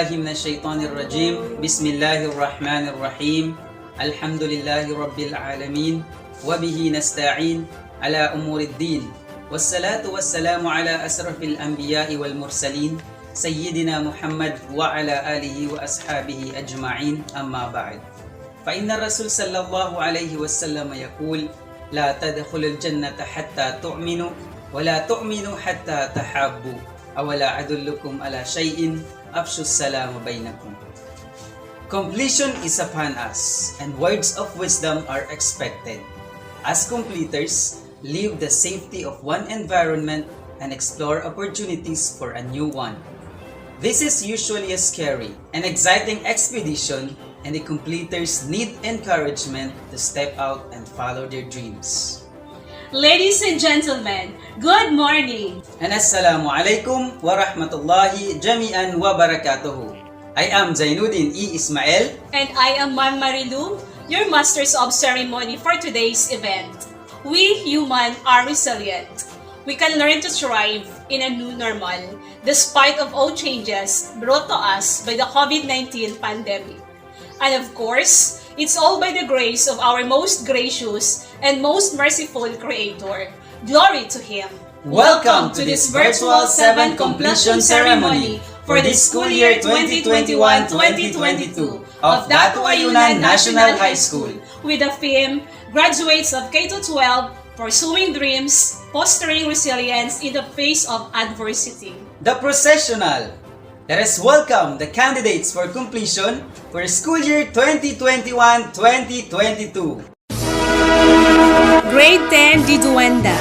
billahi minasyaitonir rajim. Bismillahirrahmanirrahim. Alhamdulillahi rabbil alamin. Wa bihi nasta'in ala umuriddin. Wassalatu wassalamu ala asrafil anbiya'i wal mursalin. Sayyidina Muhammad wa ala alihi wa ashabihi ajma'in. Amma ba'd. Fa inna Rasul sallallahu alayhi wa sallam yaqul: La tadkhulul jannata hatta tu'minu wa la tu'minu hatta tahabbu. Awala adullukum ala shay'in afshus salama bainakum. Completion is upon us, and words of wisdom are expected. As completers, live the safety of one environment and explore opportunities for a new one. This is usually a scary and exciting expedition, and the completers need encouragement to step out and follow their dreams. Ladies and gentlemen, good morning! And assalamu alaikum wa rahmatullahi jami'an wa barakatuhu. I am Zainuddin E. Ismail. And I am Ma'am Marilu, your Masters of Ceremony for today's event. We human are resilient. We can learn to thrive in a new normal despite of all changes brought to us by the COVID-19 pandemic. And of course, it's all by the grace of our most gracious and most merciful Creator. Glory to Him. Welcome to this virtual 7 completion ceremony for this school year 2021-2022 of Datu Ayunan National High School with the theme, Graduates of K-12, Pursuing Dreams, Fostering Resilience in the Face of Adversity. The processional. Let us welcome the candidates for completion for school year 2021-2022. Grade 10 di Duenda.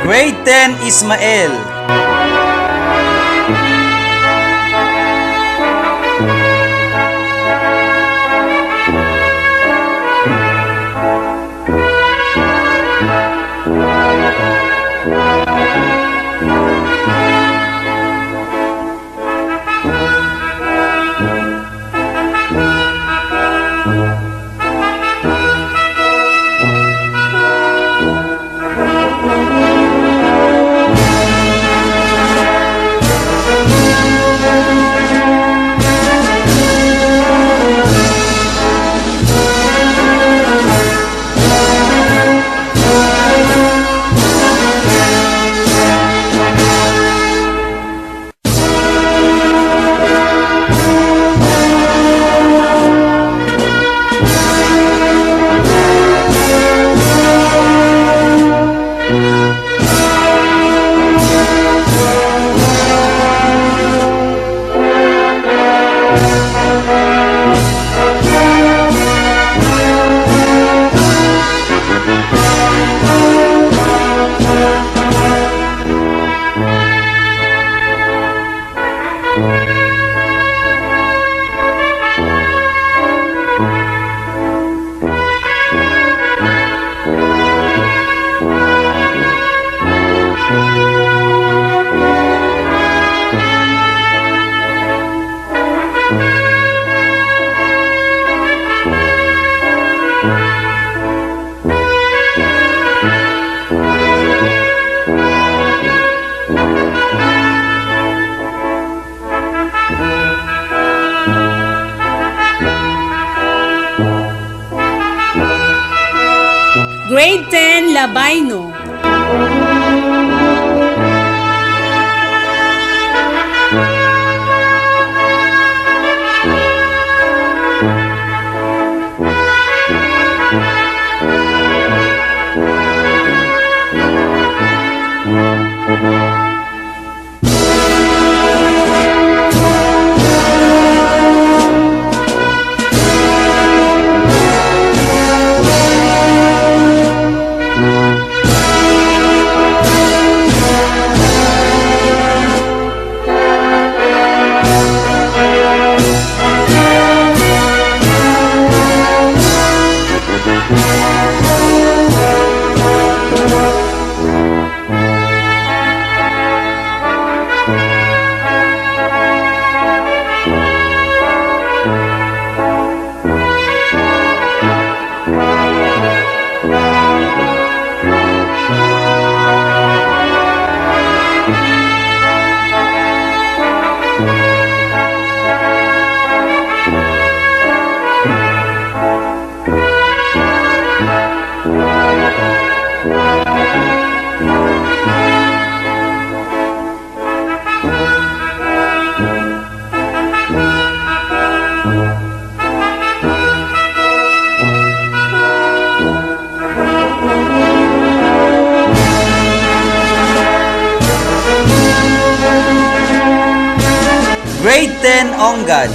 Grade 10 Ismael. Grade 10 Labaino. Grade 10 Ongad.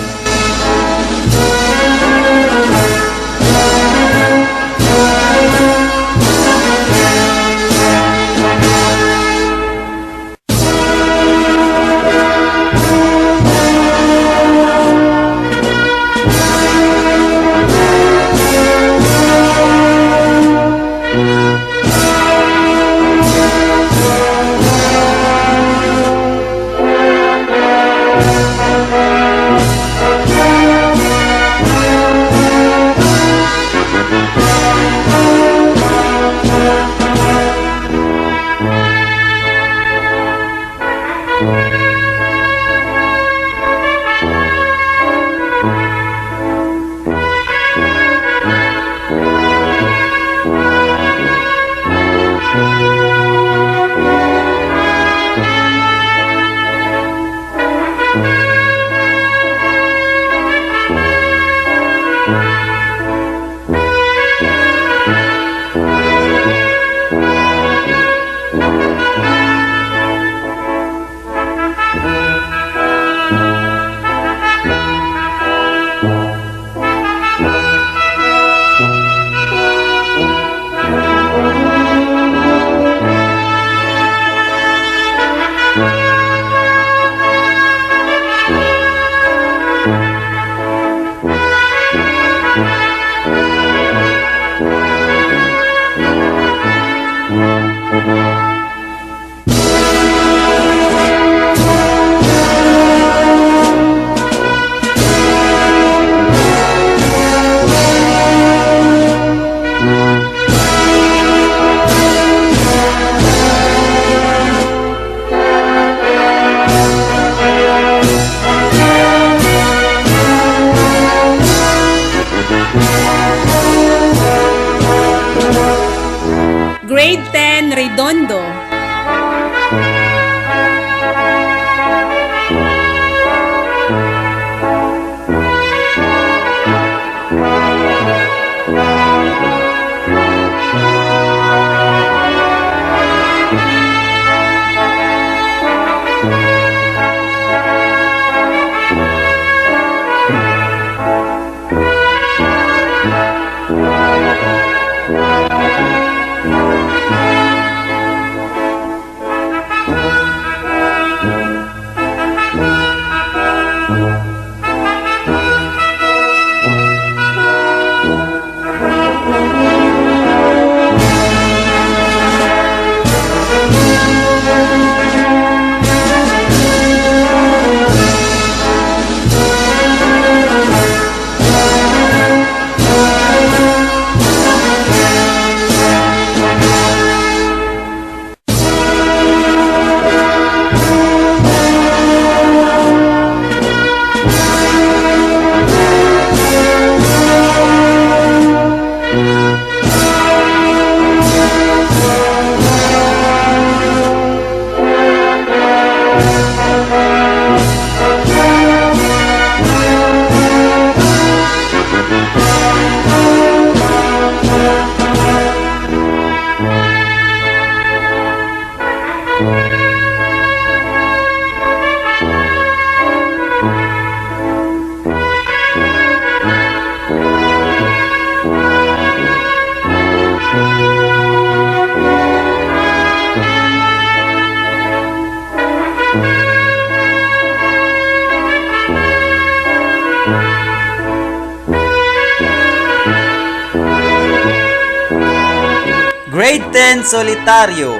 Grade 10 Solitaryo.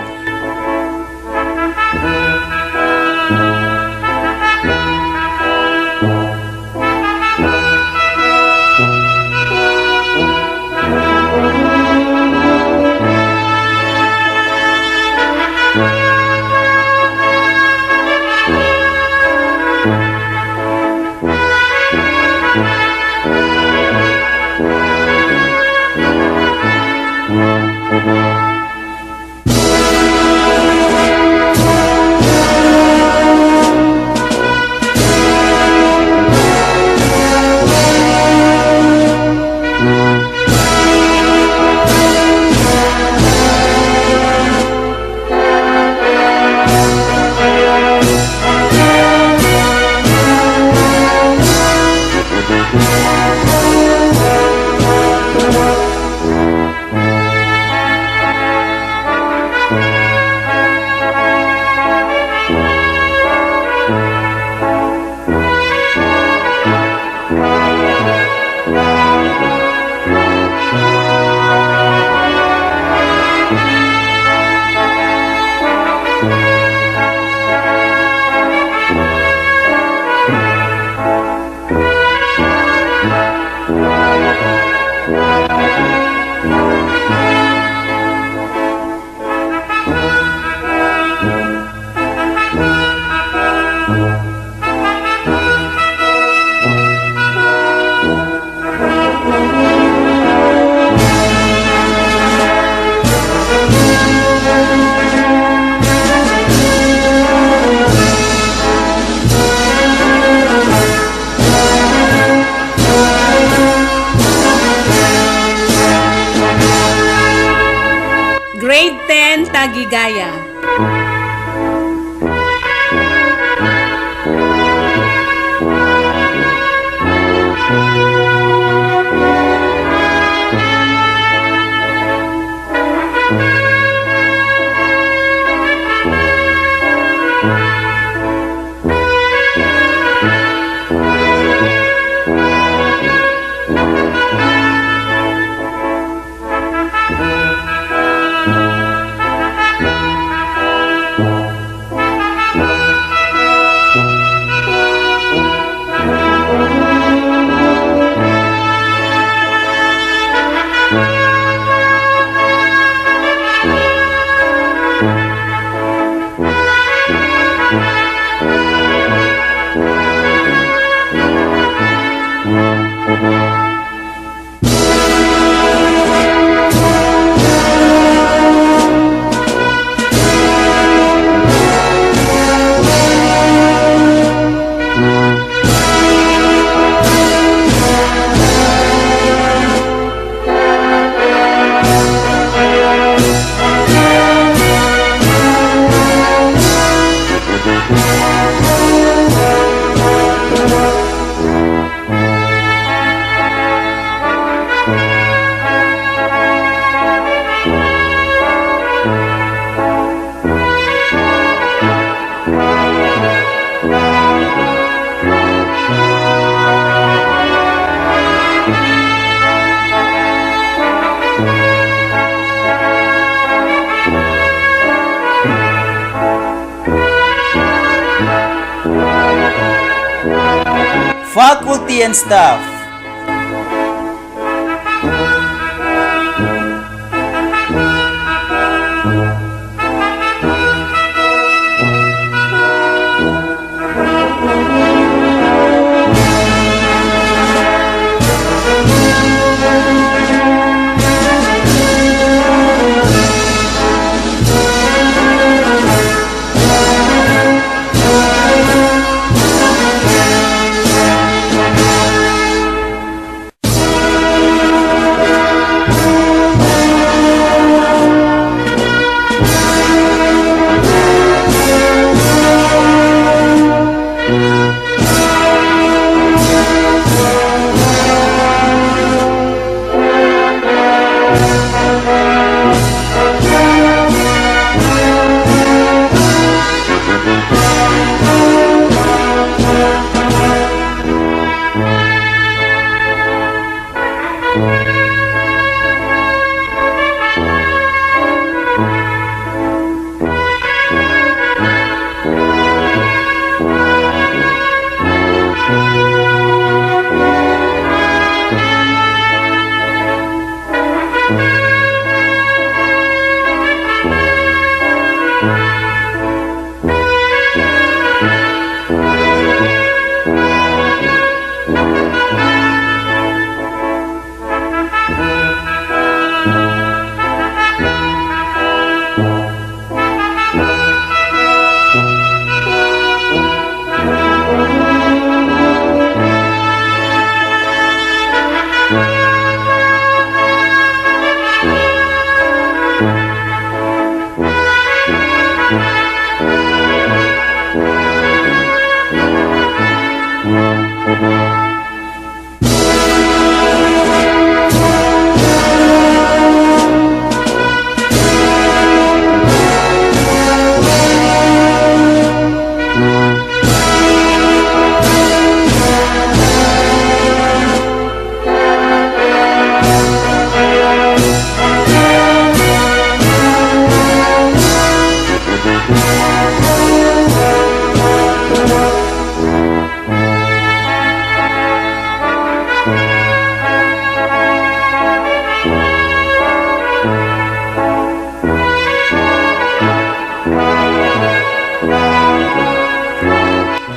Grade 10 Tagigaya. Faculty and staff.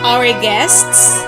Our guests,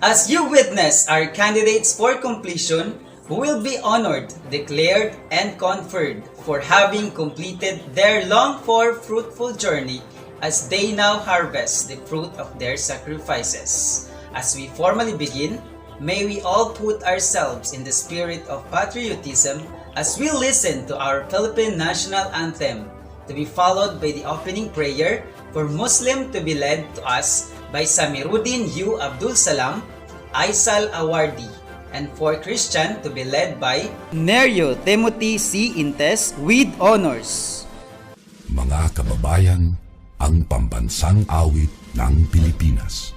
As you witness our candidates for completion, who will be honored, declared, and conferred for having completed their long-for fruitful journey as they now harvest the fruit of their sacrifices. As we formally begin, may we all put ourselves in the spirit of patriotism as we listen to our Philippine National Anthem, to be followed by the opening prayer for Muslim to be led to us by Samiruddin U. Abdul Salam, Aisal Awardi, and for Christian to be led by Nerio Timothy C. Intes with honors. Mga kababayan, ang pambansang awit ng Pilipinas.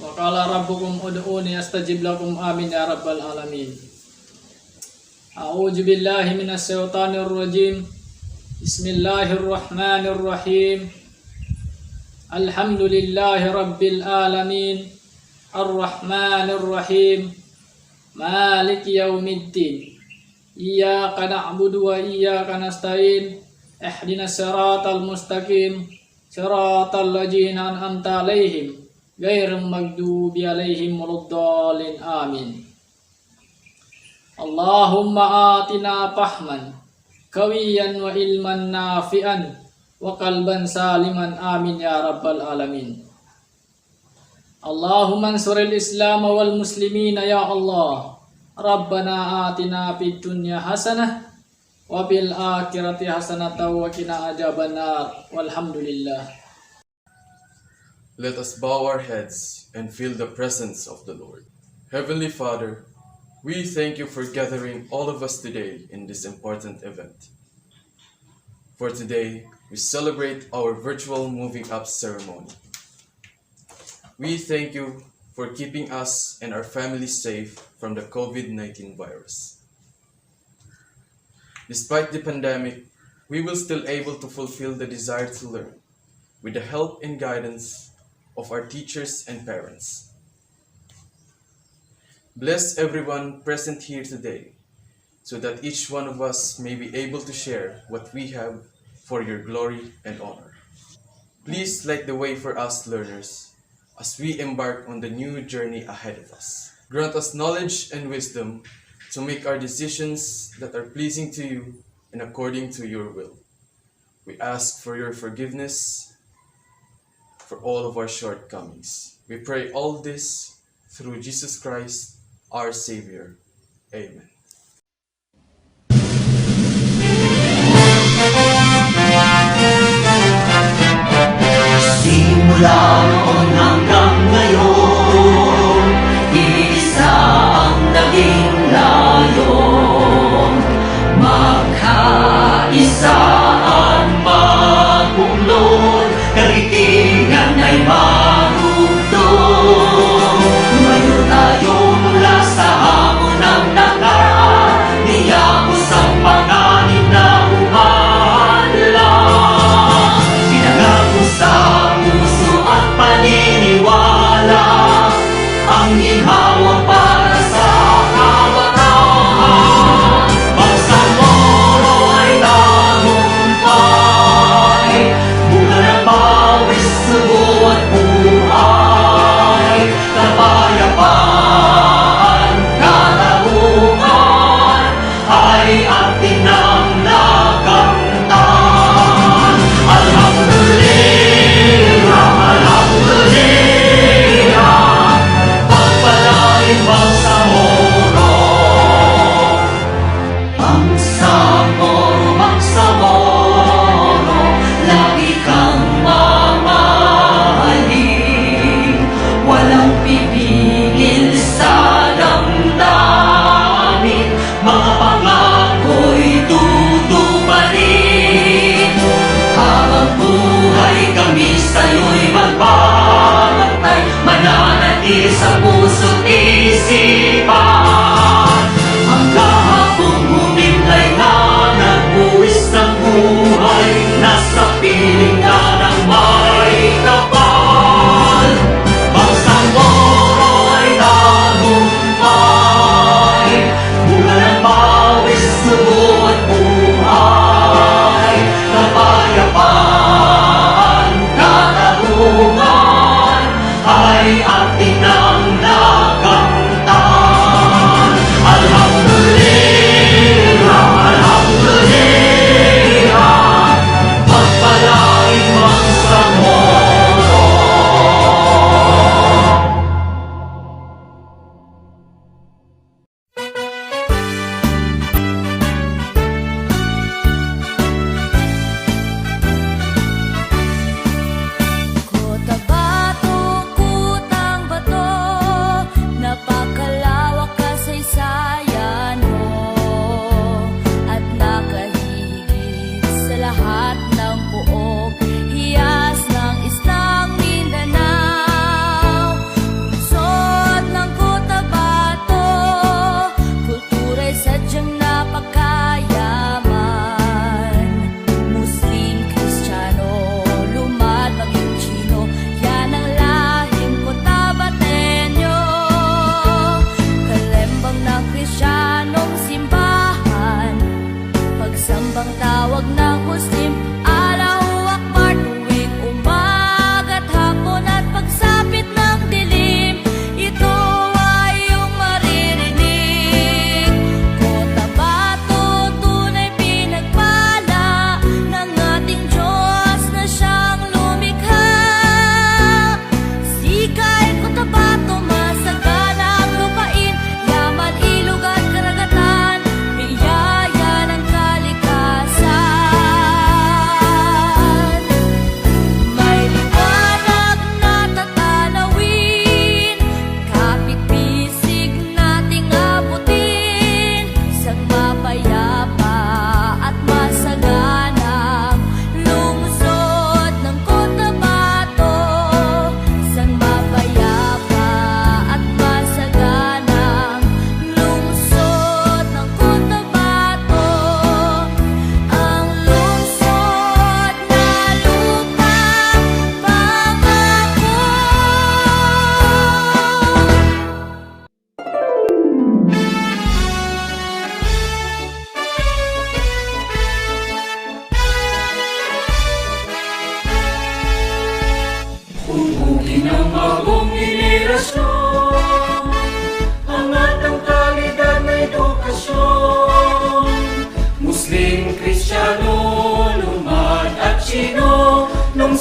وقال ربكم ادعوني استجب لكم آمين يا رب العالمين. أعوذ بالله من الشيطان الرجيم. بسم الله الرحمن الرحيم. الحمد لله رب العالمين الرحمن الرحيم مالك يوم الدين إياك نعبد وإياك نستعين اهدنا الصراط المستقيم صراط الذين أنعمت عليهم غير المغضوب عليهم ولا الضالين آمين. اللهم آتنا فهما قويا وعلما نافعا وقلبا سالما آمين يا رب العالمين. اللهم انصر الإسلام والمسلمين يا الله. ربنا آتنا في الدنيا حسنة وفي الآخرة حسنة وقنا عذاب النار والحمد لله. Let us bow our heads and feel the presence of the Lord. Heavenly Father, we thank you for gathering all of us today in this important event. For today, we celebrate our virtual moving up ceremony. We thank you for keeping us and our families safe from the COVID-19 virus. Despite the pandemic, we will still able to fulfill the desire to learn with the help and guidance of our teachers and parents. Bless everyone present here today, so that each one of us may be able to share what we have for your glory and honor. Please light the way for us learners as we embark on the new journey ahead of us. Grant us knowledge and wisdom to make our decisions that are pleasing to you and according to your will. We ask for your forgiveness for all of our shortcomings. We pray all this through Jesus Christ, our Savior. Amen. Simula noon hanggang ngayon, isa ang naging layon. Magkaisa at magbunod, karitingan ay marugtong. Tumayo tayo mula sa hamon ng nakaraan, niyapos ang panganib na umalang. Pinangako sa puso at paniniwala, ang ginhawa para sa kawakaan. Bansang Moro ay tagumpay, bunga ng pawis, sugo at buhay. Kapayapaan, katarungan ay ating nang nakamtan. Alhamdulillah, alhamdulillah, pagpalain Bangsa Moro. Bangsa Moro, Bangsa Moro, lagi kang mamahalin. Walang pipigil sa damdamin, mga pangako'y tutuparin. Habang buhay kami sa'yo'y magbabantay, mananatili sa puso't isipan. Ang kahapong humimlay na nagbuwis ng buhay, nasa piling ka ng may kapal. Bansang Moro ay tagumpay, bunga ng pawis, sugo at buhay. Kapayapaan, katarungan ay ating nang nakamtan. Alhamdulillah, alhamdulillah, pagpalain Bangsa Moro. Kota batu, kutang batu.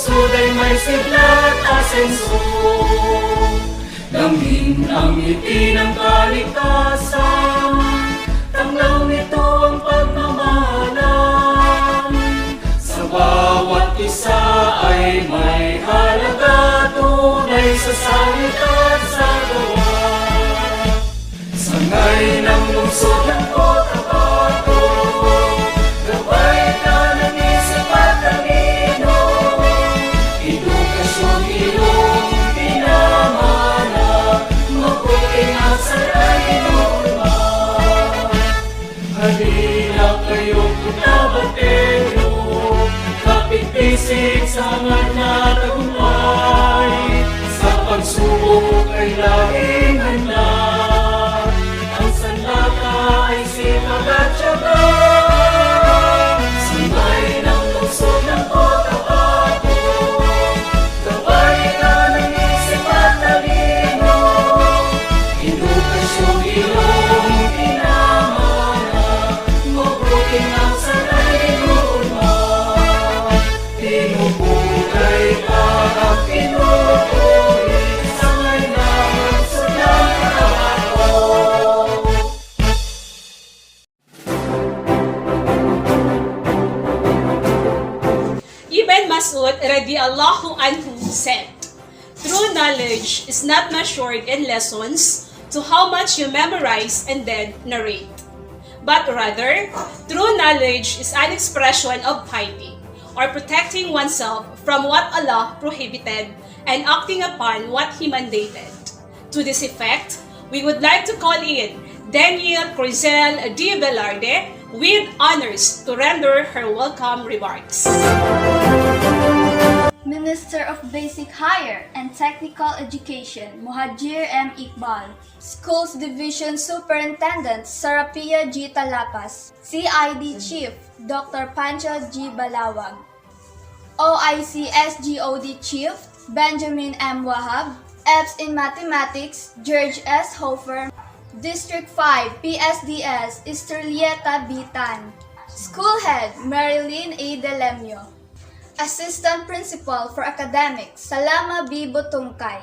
lungsod ay may siglat asenso. Damhin ang ngiti ng kaligtasan, tanglaw nito ang pagmamahalan. Sa bawat isa ay may halaga, tunay sa salita at sa gawa. Sangay ng lungsod ng Cotabato, gabay na ng isip at talino, edukasyon iyong pinamana, mabuting at saray norma. Halina kayong kutabatero, kapit-pisik sa hangat na tagumpay, sa pagsubok ay laging handa. Ay sipag at tiyaga, sangay ng lungsod ng Cotabato, gabay ka ng isip at talino, edukasyon iyong pinamana, mabuting ang sanay norma. Tinupugay ka at pinupuri, sangay ng lungsod ng Cotabato. Ibn Mas'ud radiyallahu anhu said, "True knowledge is not measured in lessons to how much you memorize and then narrate. But rather, true knowledge is an expression of piety, or protecting oneself from what Allah prohibited and acting upon what He mandated. To this effect, we would like to call in Daniel Crizel de Velarde with honors to render her welcome remarks." Minister of Basic Higher and Technical Education, Muhajir M. Iqbal. Schools Division Superintendent, Sarapia G. Talapas. CID Chief, Dr. Pancho G. Balawag. OIC SGOD Chief, Benjamin M. Wahab. EPS in Mathematics, George S. Hofer. District 5 PSDS, Estrelieta B. Tan. School Head, Marilyn A. Delemio. Assistant Principal for Academics, Salama B. Butungkay.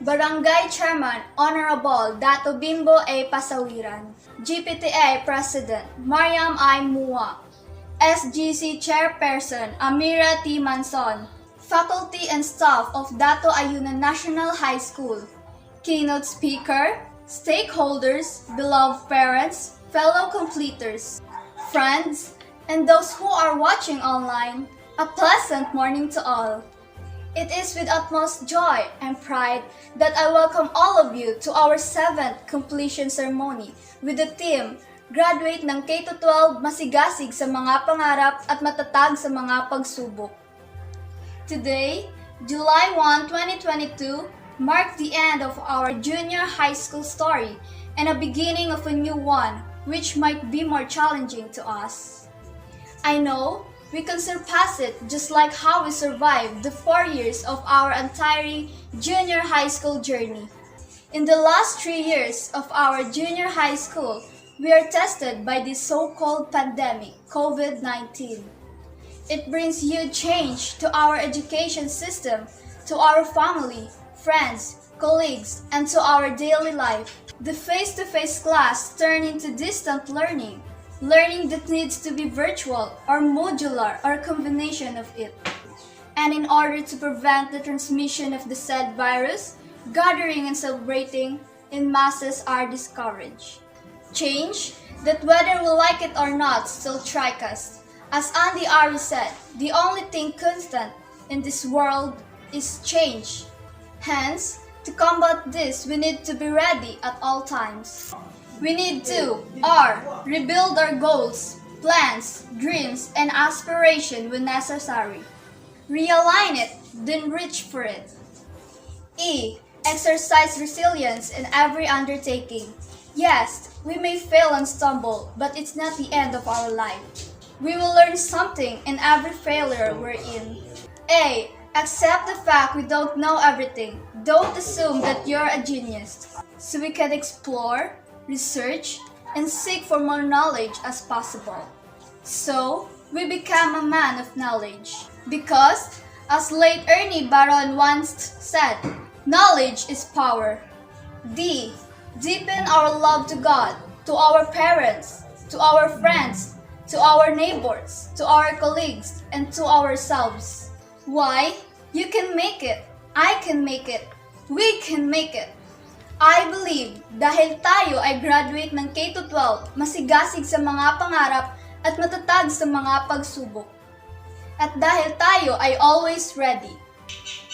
Barangay Chairman, Honorable Dato Bimbo A. Pasawiran. GPTA President, Mariam I. Mua. SGC Chairperson, Amira T. Manson. Faculty and staff of Dato Ayunan National High School. Keynote speaker, stakeholders, beloved parents, fellow completers, friends, and those who are watching online, a pleasant morning to all. It is with utmost joy and pride that I welcome all of you to our 7th completion ceremony with the theme, Graduate ng K-12 Masigasig sa mga pangarap at matatag sa mga pagsubok. Today, July 1, 2022, marked the end of our junior high school story and a beginning of a new one, which might be more challenging to us. I know we can surpass it just like how we survived the 4 years of our entire junior high school journey. In the last 3 years of our junior high school, we are tested by this so-called pandemic, COVID-19. It brings huge change to our education system, to our family, friends, colleagues, and to our daily life. The face-to-face class turned into distant learning, learning that needs to be virtual or modular or a combination of it. And in order to prevent the transmission of the said virus, gathering and celebrating in masses are discouraged. Change, that whether we like it or not, still strike us. As Andy Ari said, the only thing constant in this world is change. Hence, to combat this, we need to be ready at all times. We need to rebuild our goals, plans, dreams, and aspiration when necessary. Realign it, then reach for it. E. Exercise resilience in every undertaking. Yes, we may fail and stumble, but it's not the end of our life. We will learn something in every failure we're in. A. Accept the fact we don't know everything. Don't assume that you're a genius. So we can explore, research, and seek for more knowledge as possible. So, we become a man of knowledge. Because As late Ernie Baron once said, knowledge is power. D. Deepen our love to God, to our parents, to our friends, to our neighbors, to our colleagues, and to ourselves. Why? You can make it. I can make it. We can make it. I believe dahil tayo ay graduate ng K-12, masigasig sa mga pangarap at matatag sa mga pagsubok. At dahil tayo ay always ready.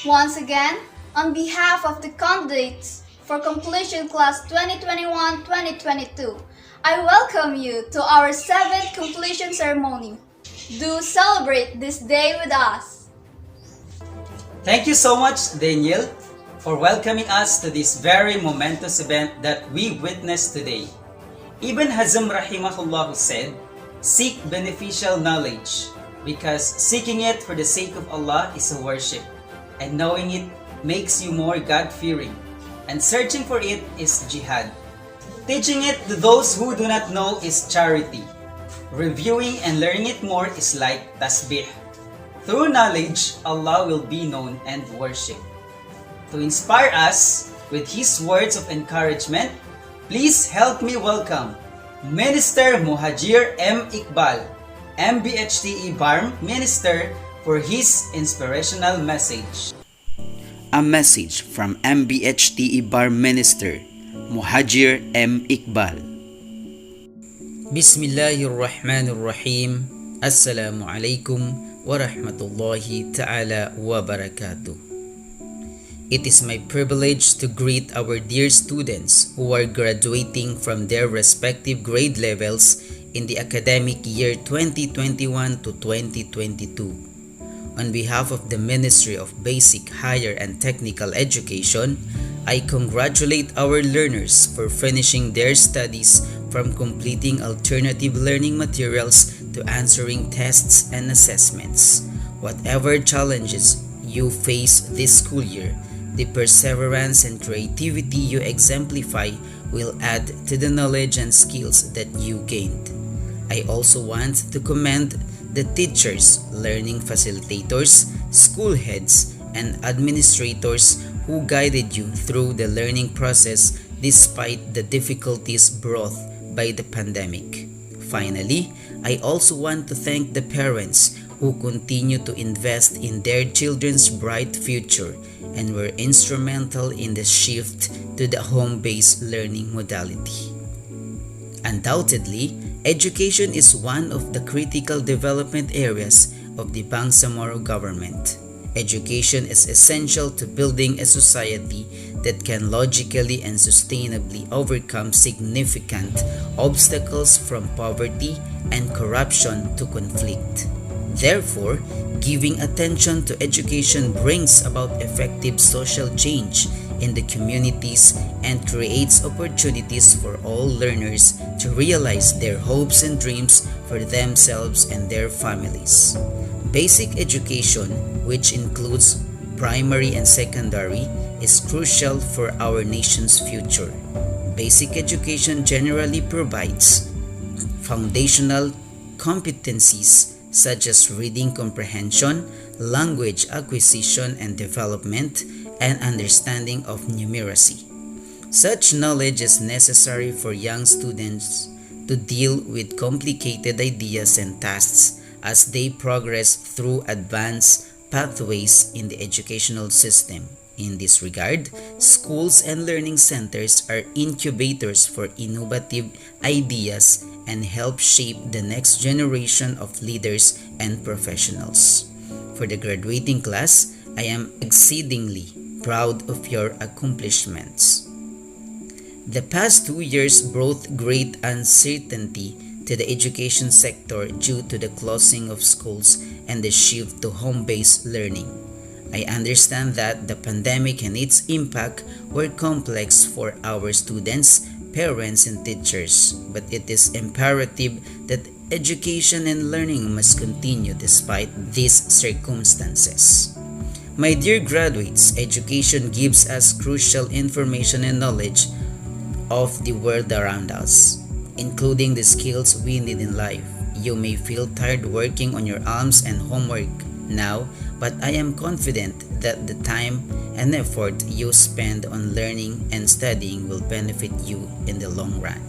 Once again, on behalf of the candidates for completion class 2021-2022, I welcome you to our 7th completion ceremony. Do celebrate this day with us. Thank you so much, Daniel, for welcoming us to this very momentous event that we witnessed today. Ibn Hazm rahimahullah said, "Seek beneficial knowledge, because seeking it for the sake of Allah is a worship, and knowing it makes you more God-fearing, and searching for it is jihad. Teaching it to those who do not know is charity. Reviewing and learning it more is like tasbih. Through knowledge, Allah will be known and worshipped." To inspire us with his words of encouragement, please help me welcome Minister Muhajir M. Iqbal, MBHTE BARM Minister, for his inspirational message. A message from MBHTE BARM Minister Muhajir M. Iqbal. Bismillahirrahmanirrahim. Assalamu alaikum wa rahmatullahi ta'ala wa barakatuh. It is my privilege to greet our dear students who are graduating from their respective grade levels in the academic year 2021 to 2022. On behalf of the Ministry of Basic, Higher and Technical Education, I congratulate our learners for finishing their studies, from completing alternative learning materials to answering tests and assessments. Whatever challenges you face this school year, the perseverance and creativity you exemplify will add to the knowledge and skills that you gained. I also want to commend the teachers, learning facilitators, school heads, and administrators who guided you through the learning process despite the difficulties brought by the pandemic. Finally, I also want to thank the parents who continue to invest in their children's bright future and were instrumental in the shift to the home-based learning modality. Undoubtedly, education is one of the critical development areas of the Bangsamoro government. Education is essential to building a society that can logically and sustainably overcome significant obstacles from poverty and corruption to conflict. Therefore, giving attention to education brings about effective social change in the communities and creates opportunities for all learners to realize their hopes and dreams for themselves and their families. Basic education, which includes primary and secondary, is crucial for our nation's future. Basic education generally provides foundational competencies such as reading comprehension, language acquisition and development, and understanding of numeracy. Such knowledge is necessary for young students to deal with complicated ideas and tasks as they progress through advanced pathways in the educational system. In this regard, schools and learning centers are incubators for innovative ideas and help shape the next generation of leaders and professionals. For the graduating class, I am exceedingly proud of your accomplishments. The past 2 years brought great uncertainty to the education sector due to the closing of schools and the shift to home-based learning. I understand that the pandemic and its impact were complex for our students, parents, and teachers, but it is imperative that education and learning must continue despite these circumstances. My dear graduates, education gives us crucial information and knowledge of the world around us, including the skills we need in life. You may feel tired working on your alms and homework, now, but I am confident that the time and effort you spend on learning and studying will benefit you in the long run.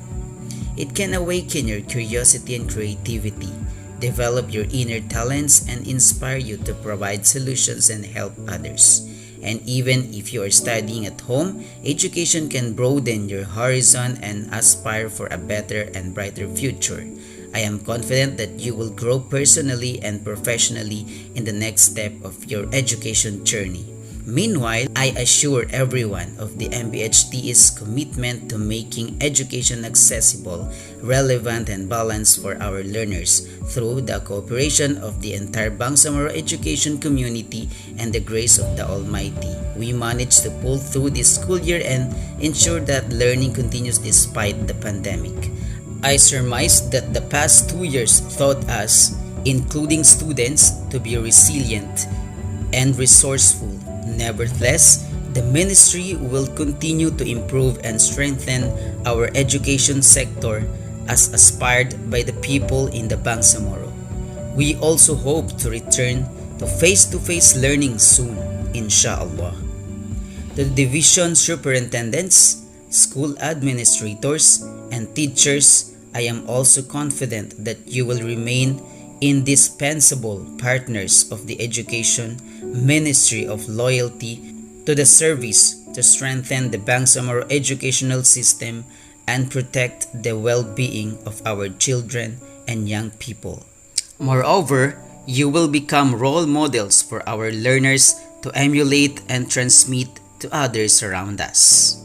It can awaken your curiosity and creativity, develop your inner talents, and inspire you to provide solutions and help others. And even if you are studying at home, education can broaden your horizon and aspire for a better and brighter future. I am confident that you will grow personally and professionally in the next step of your education journey. Meanwhile, I assure everyone of the MBHT's commitment to making education accessible, relevant, and balanced for our learners through the cooperation of the entire Bangsamoro education community and the grace of the Almighty. We managed to pull through this school year and ensure that learning continues despite the pandemic. I surmise that the past 2 years taught us, including students, to be resilient and resourceful. Nevertheless, the ministry will continue to improve and strengthen our education sector as aspired by the people in the Bangsamoro. We also hope to return to face-to-face learning soon, inshallah. To the division superintendents, school administrators, and teachers, I am also confident that you will remain indispensable partners of the education ministry of loyalty to the service to strengthen the Bangsamoro educational system and protect the well-being of our children and young people. Moreover, you will become role models for our learners to emulate and transmit to others around us.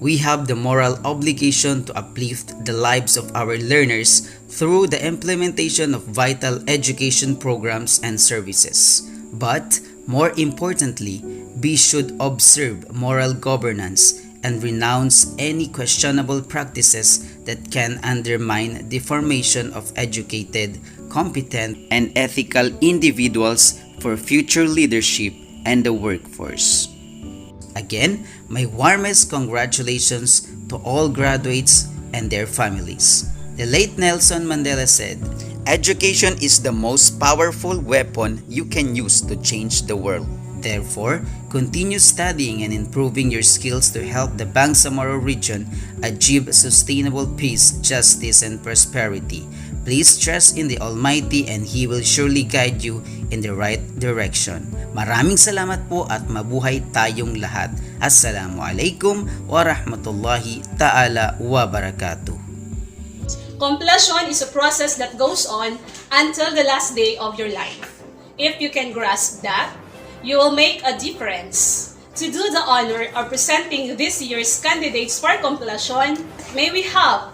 We have the moral obligation to uplift the lives of our learners through the implementation of vital education programs and services. But, more importantly, we should observe moral governance and renounce any questionable practices that can undermine the formation of educated, competent, and ethical individuals for future leadership and the workforce. Again, my warmest congratulations to all graduates and their families. The late Nelson Mandela said, "Education is the most powerful weapon you can use to change the world." Therefore, continue studying and improving your skills to help the Bangsamoro region achieve sustainable peace, justice, and prosperity. Please trust in the Almighty and He will surely guide you in the right direction. Maraming salamat po at mabuhay tayong lahat. Assalamualaikum warahmatullahi ta'ala wabarakatuh. Completion is a process that goes on until the last day of your life. If you can grasp that, you will make a difference. To do the honor of presenting this year's candidates for completion, may we have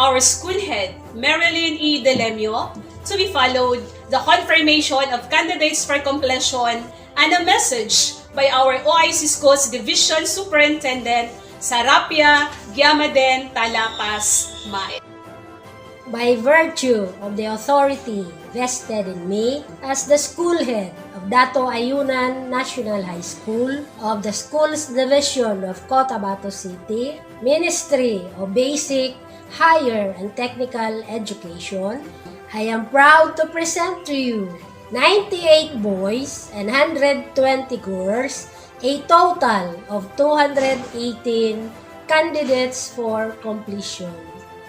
our school head, Marilyn E. Delemio, to be followed the confirmation of candidates for completion and a message by our OIC Schools Division Superintendent, Sarapia Giamaden Talapas Mae. By virtue of the authority vested in me as the school head of Dato Ayunan National High School of the Schools Division of Cotabato City, Ministry of Basic, Higher and Technical Education, I am proud to present to you 98 boys and 120 girls, a total of 218 candidates for completion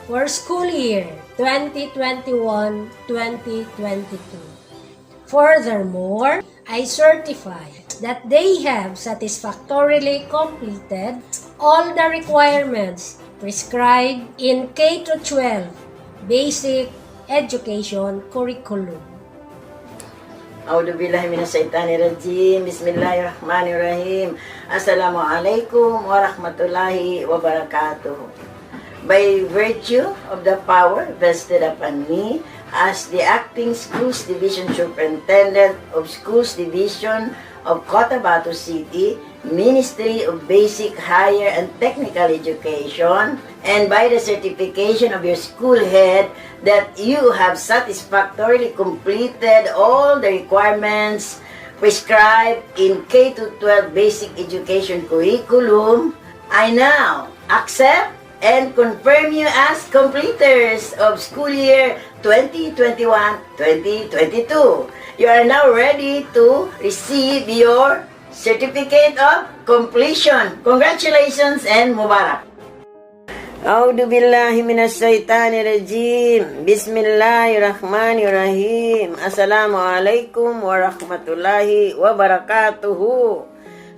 for school year 2021-2022. Furthermore, I certify that they have satisfactorily completed all the requirements prescribed in K-12 basic education curriculum. A'udzu billahi minasyaitonir rajim. Bismillahirrahmanirrahim. Assalamualaikum warahmatullahi wabarakatuh. By virtue of the power vested upon me as the Acting Schools Division Superintendent of Schools Division of Cotabato City, Ministry of Basic, Higher and Technical Education, and by the certification of your school head that you have satisfactorily completed all the requirements prescribed in K-12 Basic Education Curriculum, I now accept and confirm you as completers of school year 2021-2022. You are now ready to receive your Certificate of Completion. Congratulations and Mubarak. A'udhu billahi minasyaitanirrajim. Bismillahirrahmanirrahim. Assalamualaikum warahmatullahi wabarakatuhu.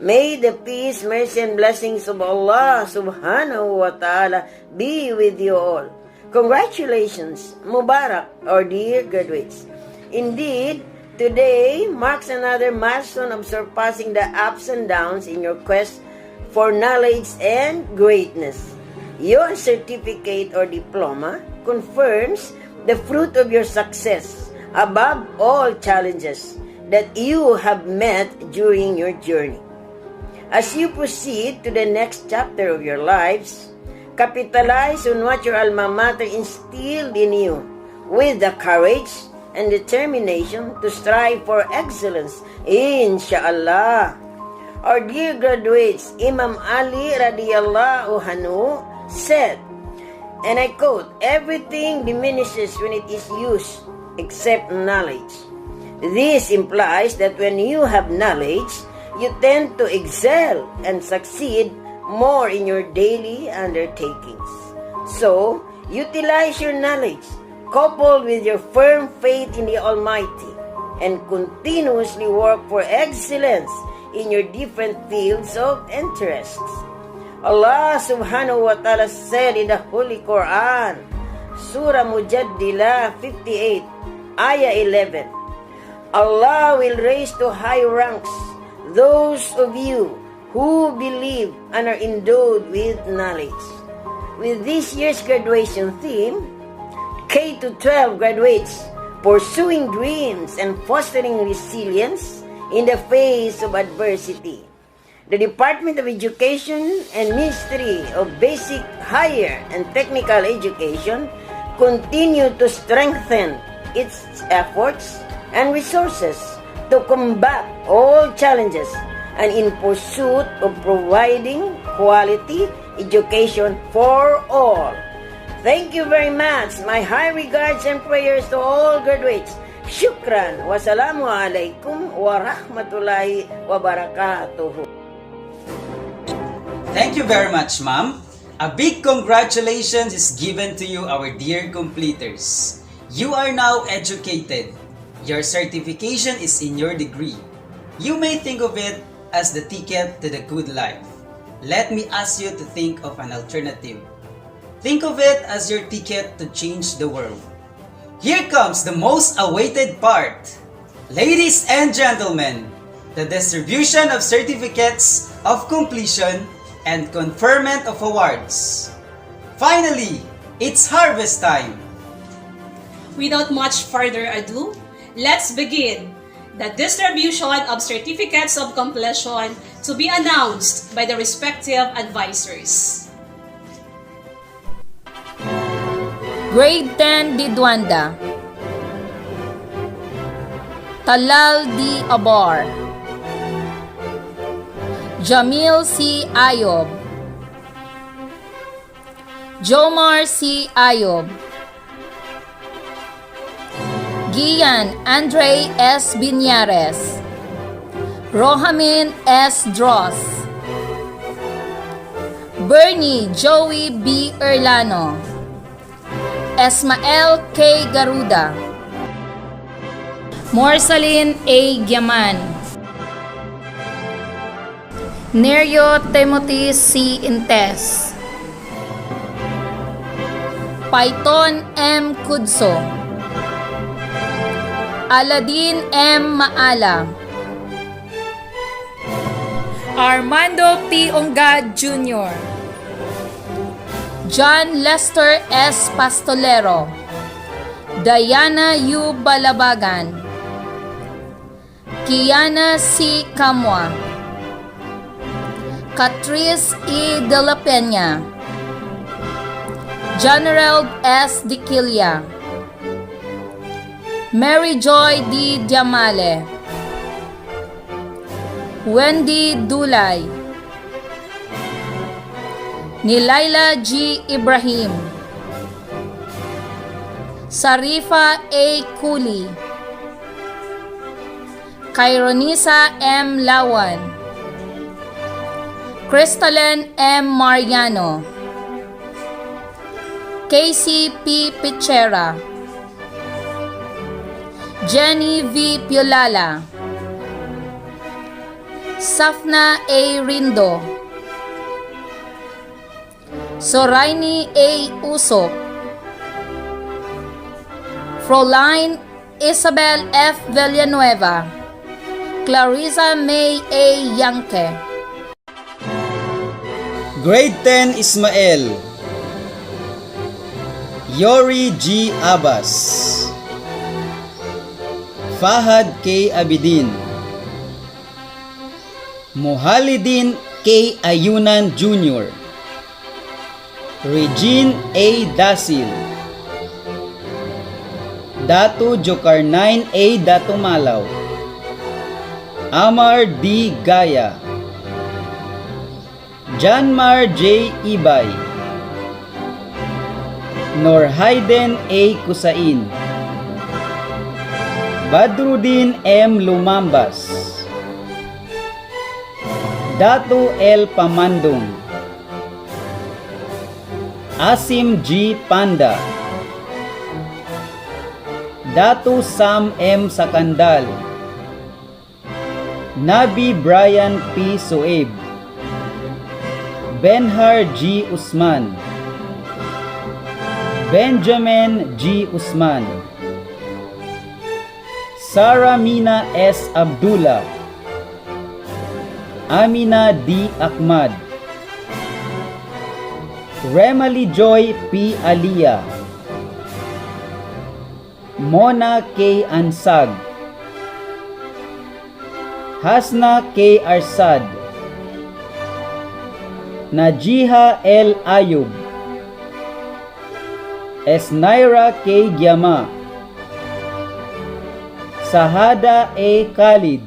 May the peace, mercy, and blessings of Allah subhanahu wa ta'ala be with you all. Congratulations, Mubarak, our dear graduates. Indeed, today marks another milestone of surpassing the ups and downs in your quest for knowledge and greatness. Your certificate or diploma confirms the fruit of your success above all challenges that you have met during your journey. As you proceed to the next chapter of your lives, capitalize on what your alma mater instilled in you with the courage and determination to strive for excellence, inshallah. Our dear graduates, Imam Ali radiyallahu anhu said, and I quote, "Everything diminishes when it is used except knowledge." This implies that when you have knowledge, you tend to excel and succeed more in your daily undertakings. So, utilize your knowledge coupled with your firm faith in the Almighty and continuously work for excellence in your different fields of interests. Allah subhanahu wa ta'ala said in the Holy Quran, Surah Mujaddilah 58, Ayah 11, Allah will raise to high ranks those of you who believe and are endowed with knowledge. With this year's graduation theme, K-12 graduates pursuing dreams and fostering resilience in the face of adversity. The Department of Education and Ministry of Basic, Higher, and Technical Education continue to strengthen its efforts and resources to combat all challenges and in pursuit of providing quality education for all. Thank you very much. My high regards and prayers to all graduates. Shukran. Wassalamu alaikum wa rahmatullahi wa barakatuhu. Thank you very much, Ma'am. A big congratulations is given to you, our dear completers. You are now educated. Your certification is in your degree. You may think of it as the ticket to the good life. Let me ask you to think of an alternative. Think of it as your ticket to change the world. Here comes the most awaited part. Ladies and gentlemen, the distribution of certificates of completion and conferment of awards. Finally, it's harvest time. Without much further ado, let's begin the distribution of certificates of completion to be announced by the respective advisors. Grade 10 di Duanda, Talal di Abar, Jamil C. Ayob, Jomar C. Ayob, Gian Andre S. Binyares, Rohamin S. Dross, Bernie Joey B. Erlano, Esmael K. Garuda, Morsalin A. Giaman, Nerio Timothy C. Intes, Python M. Kudso, Aladin M. Maala, Armando P. Ongad Jr., John Lester S. Pastolero, Diana U. Balabagan, Kiana C. Camua, Catrice E. De La Peña, General S. Diquilia, Mary Joy D. Diamale, Wendy Dulay, Nilaila G. Ibrahim, Sarifa A. Kuli, Kaironisa M. Lawan, Crystalline M. Mariano, Casey P. Pichera, Jenny V. Piolala, Safna A. Rindo, Soraini A. Usok, Froline Isabel F. Villanueva, Clarissa May A. Yanke. Grade 10 Ismael, Yori G. Abbas, Fahad K. Abidin, Muhalidin K. Ayunan Jr., Regine A. Dasil, Datu Jokarnain A. Datumalaw, Amar D. Gaya, Janmar J. Ibay, Norhaiden A. Kusain, Badrudin M. Lumambas, Datu L. Pamandong, Asim G. Panda, Datu Sam M. Sakandal, Nabi Brian P. Soeb, Benhar G. Usman, Benjamin G. Usman, Sara Mina S. Abdullah, Amina D. Ahmad, Remali Joy P. Alia, Mona K. Ansag, Hasna K. Arsad, Najiha L. Ayub, Esnaira K. Gyama, Sahada A. Khalid,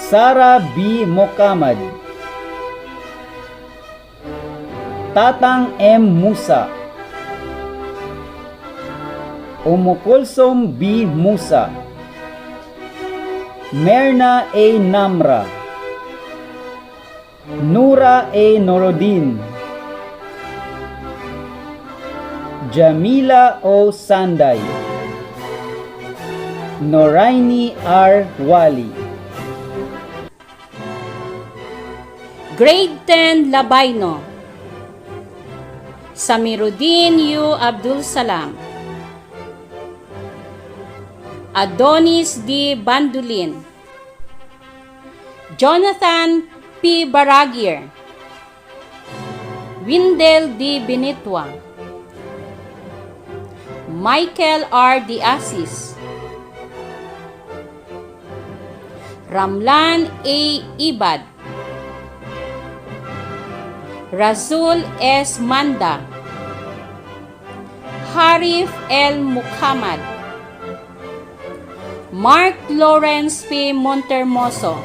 Sara B. Mokamad, Tatang M. Musa, Umukulsom B. Musa, Merna A. Namra, Nura A. Norodin, Jamila O. Sanday, Noraini R. Wali. Grade 10 Labayno, Samiruddin U. Abdul Salam, Adonis D. Bandulin, Jonathan P. Baragir, Windel D. Benitwa, Michael R. D. Asis, Ramlan A. Ibad, Razul S. Manda, Harif L. Muhammad, Mark Lawrence P. Montermoso,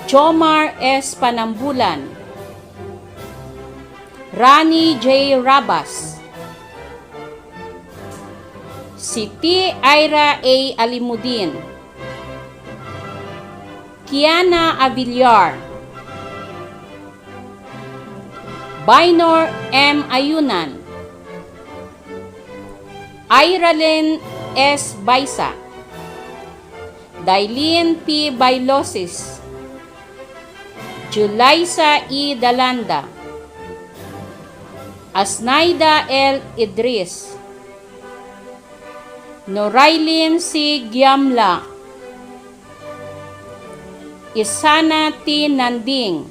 Jomar S. Panambulan, Rani J. Rabas, Siti Ira A. Alimudin, Kiana Avillar, Bainor M. Ayunan, Iralyn S. Baisa, Dailin P. Bailosis, Julaisa E. Dalanda, Asnaida L. Idris, Norailin C. Giamla, Isana T. Nanding,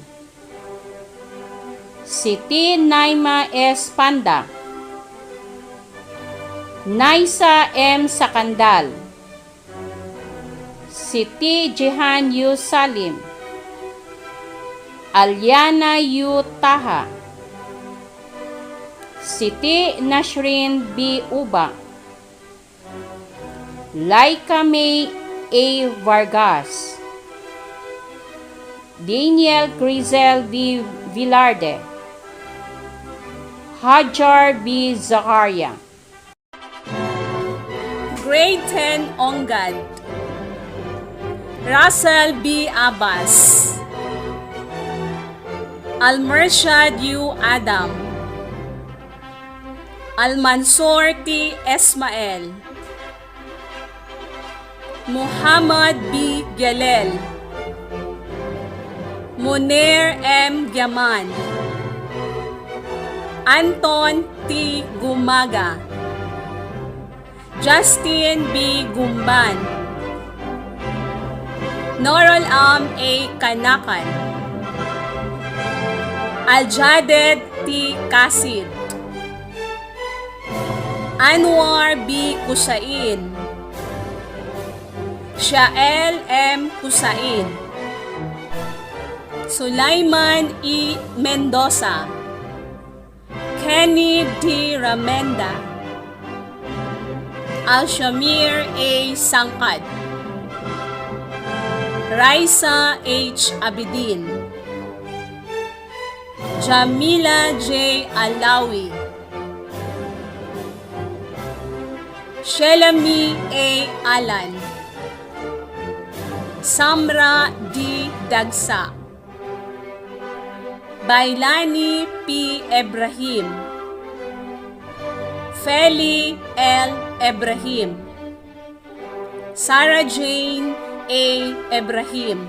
Siti Naima S. Panda, Naisa M. Sakandal, Siti Jihan U. Salim, Alyana U. Taha, Siti Nashrin B. Uba, Laika May A. Vargas, Daniel Grizel D. Villarde, Hajar B. Zakaria. Grade 10 Ongad, Russell B. Abbas, Almershad U. Adam, Almansor T. Esmael, Muhammad B. Gelel, Munir M. Yaman, Anton T. Gumaga, Justin B. Gumban, Norol Am A. Kanakan, Aljaded T. Kasid, Anwar B. Kusain, Shael M. Kusain, Sulaiman E. Mendoza, Kenny D. Ramenda, Alshamir A. Sangkad, Raisa H. Abidin, Jamila J. Alawi, Shelami A. Alan, Samra D. Dagsa, Bailani P. Ibrahim, Feli L. Ibrahim, Sarah Jane A. Ibrahim,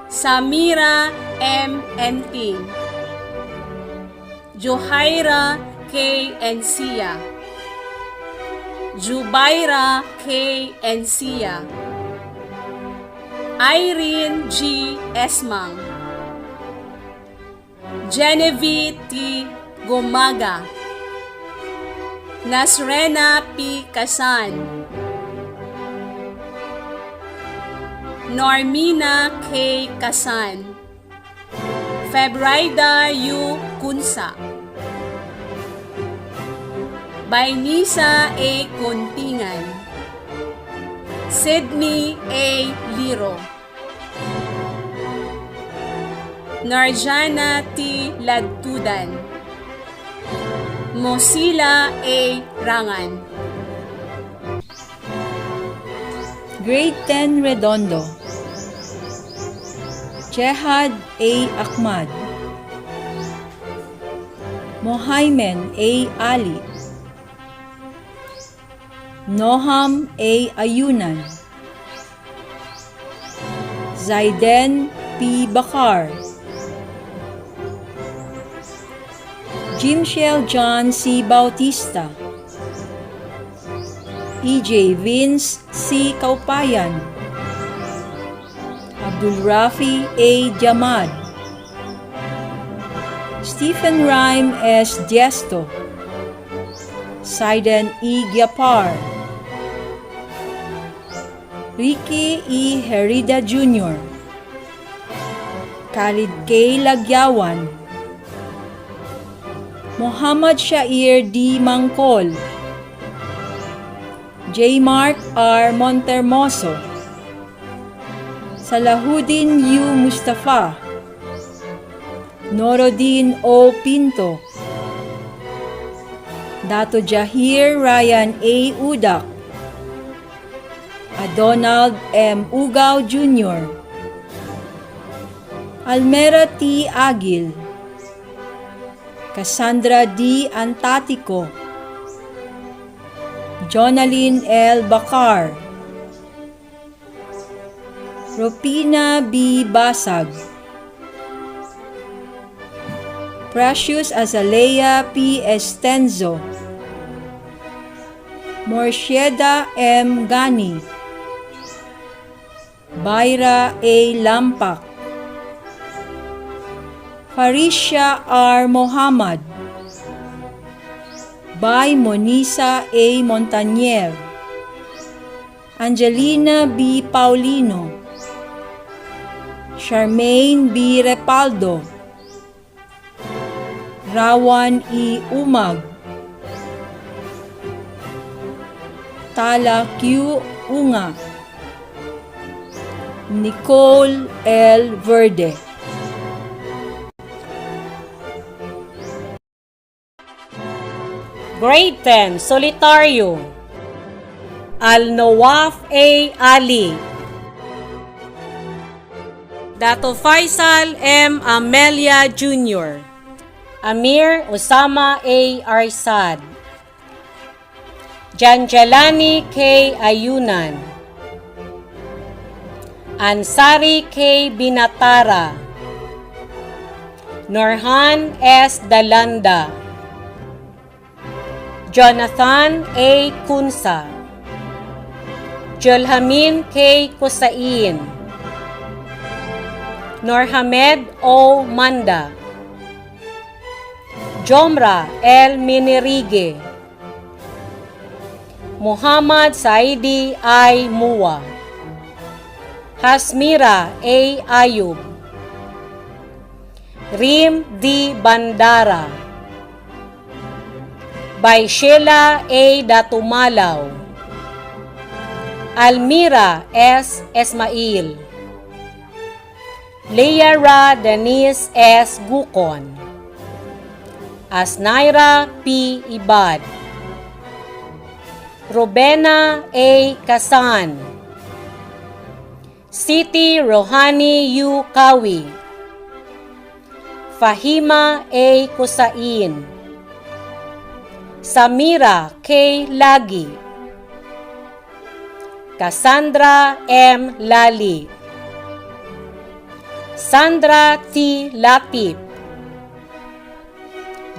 Samira M. Enting, Johaira K. Encia, Jubaira K. Encia, Irene G. Esmang, Genevieve T. Gumaga, Nasrena P. Kasan, Normina K. Kasan, Febraida U. Kunsa, Bainisa A. Kuntingan, Sydney A. Liro, Narjana T. Ladtudan, Mosila A. Rangan. Grade 10 Redondo, Jehad A. Ahmad, Mohaimen A. Ali, Noham A. Ayunan, Zaiden P. Bakar, Jimshel John C. Bautista, EJ Vince C. Kaupayan, Abdul Rafi A. Jamad, Stephen Rhyme S. Diesto, Saiden E. Gyapar, Ricky E. Herida Jr., Khalid K. Lagyawan, Muhammad Shair D. Mangkol, J. Mark R. Montermoso, Salahuddin U. Mustafa, Norodin O. Pinto, Dato Jahir Ryan A. Udak, Adonald M. Ugaw Jr., Almera T. Agil, Cassandra D. Antatico, Jonalyn L. Bakar, Ropina B. Basag, Precious Azalea P. Estenzo, Morsheda M. Gani, Baira A. Lampak, Farisha R. Mohamad, by Monisa A. Montanier, Angelina B. Paulino, Charmaine B. Repaldo, Rawan E. Umag, Tala Q. Unga, Nicole L. Verde. Grade 10, Solitario. Al-Nawaf A. Ali. Dato Faisal M. Amelia Jr. Amir Osama A. Arsad. Janjalani K. Ayunan. Ansari K. Binatara. Norhan S. Dalanda. Jonathan A. Kunsa. Jolhamin K. Kusain. Norhamed O. Manda. Jomra L. Minirige. Muhammad Saidi I. Muwa. Hasmira A. Ayub. Rim D. Bandara. Baishela A. Datumalaw. Almira S. Esmail. Leara Denise S. Gukon. Asnaira P. Ibad. Robena A. Kasan. Siti Rohani U. Kawi. Fahima A. Kusain. Samira K. Lagi. Cassandra M. Lali. Sandra T. Lapip.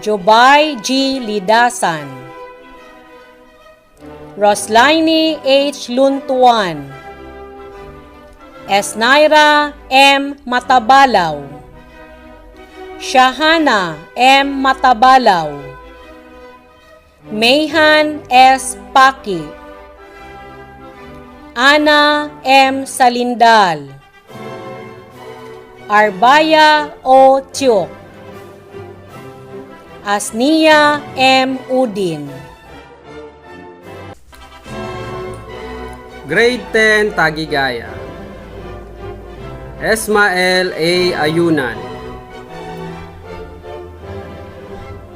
Jobay G. Lidasan. Roslaini H. Luntuan. Esnaira M. Matabalaw. Shahana M. Matabalaw. Mayhan S. Paki. Ana M. Salindal. Arbaya O. Tiok. Asnia M. Udin. Grade 10 Tagigaya. Esmael A. Ayunan.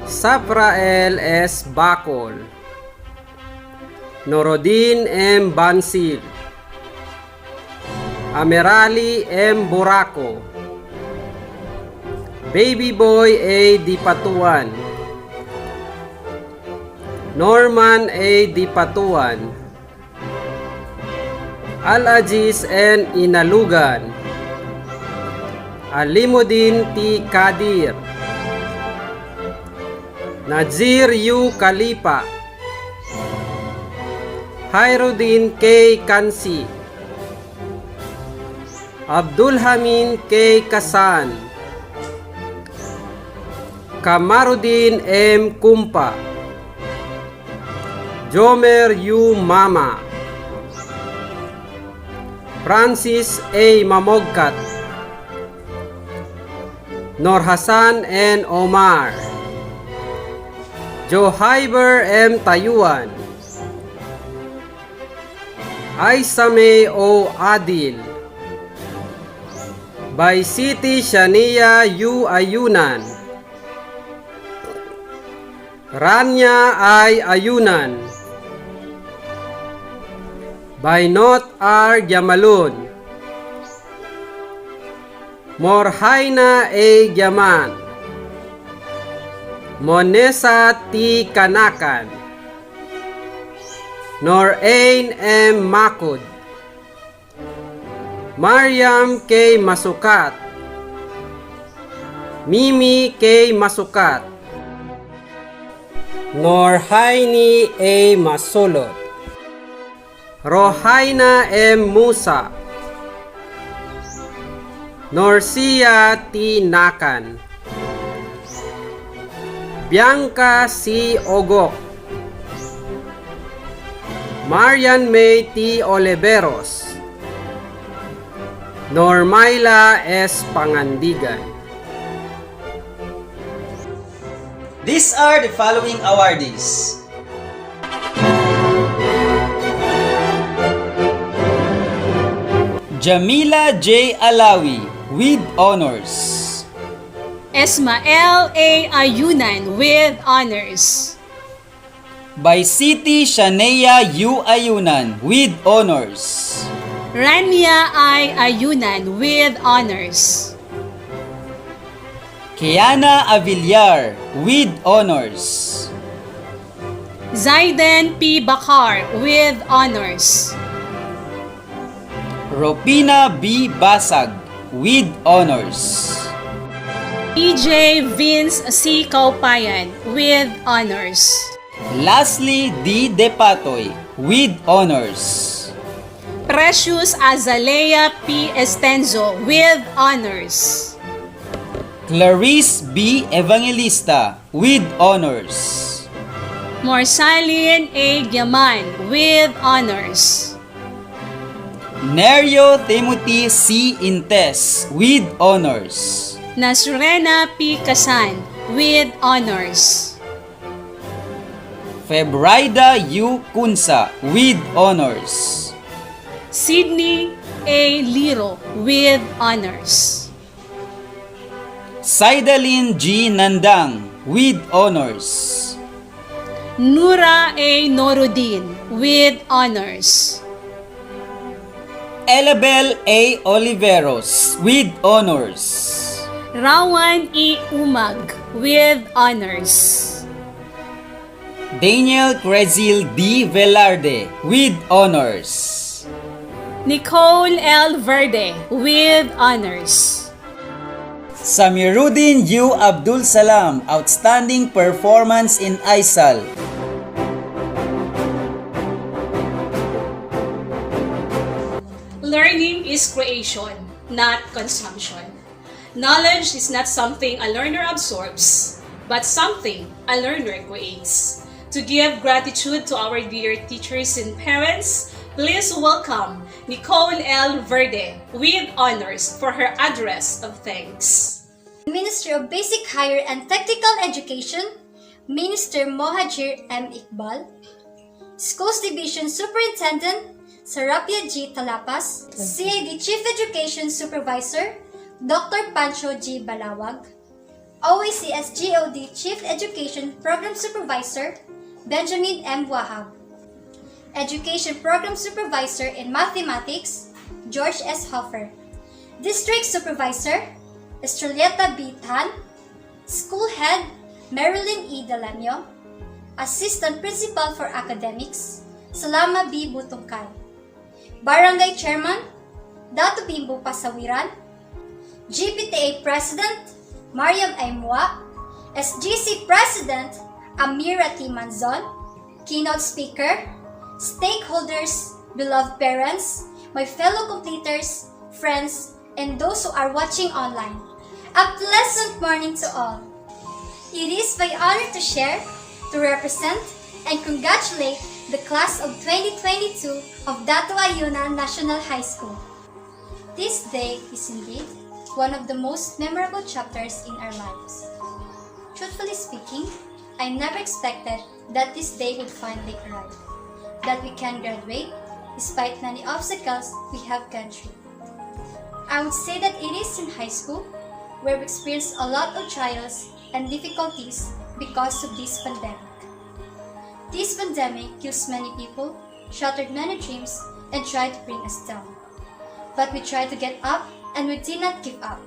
Saprael S. Bacol. Norodin M. Bansil. Amerali M. Buraco. Baby Boy A. Dipatuan. Norman A. Dipatuan. Al-Aziz N. Inalugan. Alimudin T. Kadir. Nazir U. Kalipa. Hairudin K. Kansi. Abdul Hamin K. Kasan. Kamarudin M. Kumpa. Jomer U. Mama. Francis A. Mamogkat. Nor Hasan N. Omar. Johaiber M. Tayuan. Aisame O. Adil. By Siti Shania U. Ayunan. Rania I. Ayunan. By Not R. Jamalun. Morhaina A. Yaman. Monesa T. Kanakan. Norain M. Makud. Mariam K. Masukat. Mimi K. Masukat. Norhaini A. Masulot. Rohaina M. Musa. Norcia T. Nakan. Bianca C. Ogok. Marian May T. Oliveros. Normaila S. Pangandigan. These are the following awardees. Jamila J. Alawi with honors. Esmael A. Ayunan with honors. By Siti Shanea U. Ayunan with honors. Rania I. Ayunan with honors. Kiana Avillar with honors. Zaiden P. Bakar with honors. Ropina B. Basag with honors. EJ Vince C. Kaupayan with honors. Lastly, D. Depatoy with honors. Precious Azalea P. Estenzo with honors. Clarice B. Evangelista with honors. Morsalin A. Giaman with honors. Nerio Timothy C. Intes with honors. Nasrena P. Kasan with honors. Febraida U. Kunsa with honors. Sydney A. Liro with honors. Saidalin G. Nandang with honors. Nura A. Norudin with honors. Elabel A. Oliveros with honors. Rawan E. Umag with honors. Daniel Crezil D. Velarde with honors. Nicole L. Verde with honors. Samiruddin U. Abdul Salam, outstanding performance in ISAL. Learning is creation, not consumption. Knowledge is not something a learner absorbs, but something a learner creates. To give gratitude to our dear teachers and parents, please welcome Nicole L. Verde with honors for her address of thanks. Ministry of Basic Higher and Technical Education, Minister Mohajir M. Iqbal, Schools Division Superintendent Sarapia G. Talapas, CAD Chief Education Supervisor Dr. Pancho G. Balawag, OACS GOD Chief Education Program Supervisor Benjamin M. Wahab, Education Program Supervisor in Mathematics George S. Hoffer, District Supervisor Estrelleta B. Tan, School Head Marilyn E. Delanio, Assistant Principal for Academics Salama B. Butungkay, Barangay Chairman Dato Bimbo Pasawiran, GPTA President Mariam Aimwa, SGC President Amira T. Manzon, Keynote Speaker, stakeholders, beloved parents, my fellow completers, friends, and those who are watching online. A pleasant morning to all. It is my honor to share, to represent, and congratulate the class of 2022 of Dato Ayunan National High School. This day is indeed one of the most memorable chapters in our lives. Truthfully speaking, I never expected that this day would finally arrive, that we can graduate despite many obstacles we have gone through. I would say that it is in high school where we experienced a lot of trials and difficulties because of this pandemic. This pandemic kills many people, shattered many dreams, and tried to bring us down. But we tried to get up and we did not give up.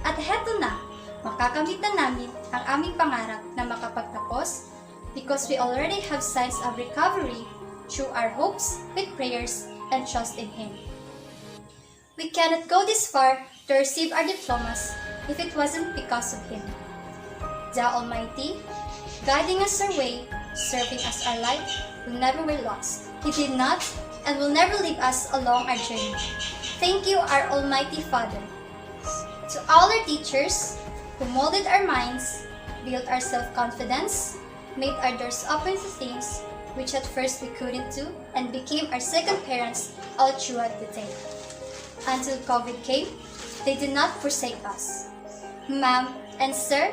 At heto na, makakamit na namin ang aming pangarap na makapagtapos because we already have signs of recovery through our hopes with prayers and trust in Him. We cannot go this far to receive our diplomas if it wasn't because of Him. The Almighty, guiding us our way, serving us our life, will never be lost. He did not and will never leave us along our journey. Thank you, our Almighty Father. To all our teachers who molded our minds, built our self-confidence, made our doors open to things which at first we couldn't do, and became our second parents all throughout the day. Until COVID came, they did not forsake us. Ma'am and Sir,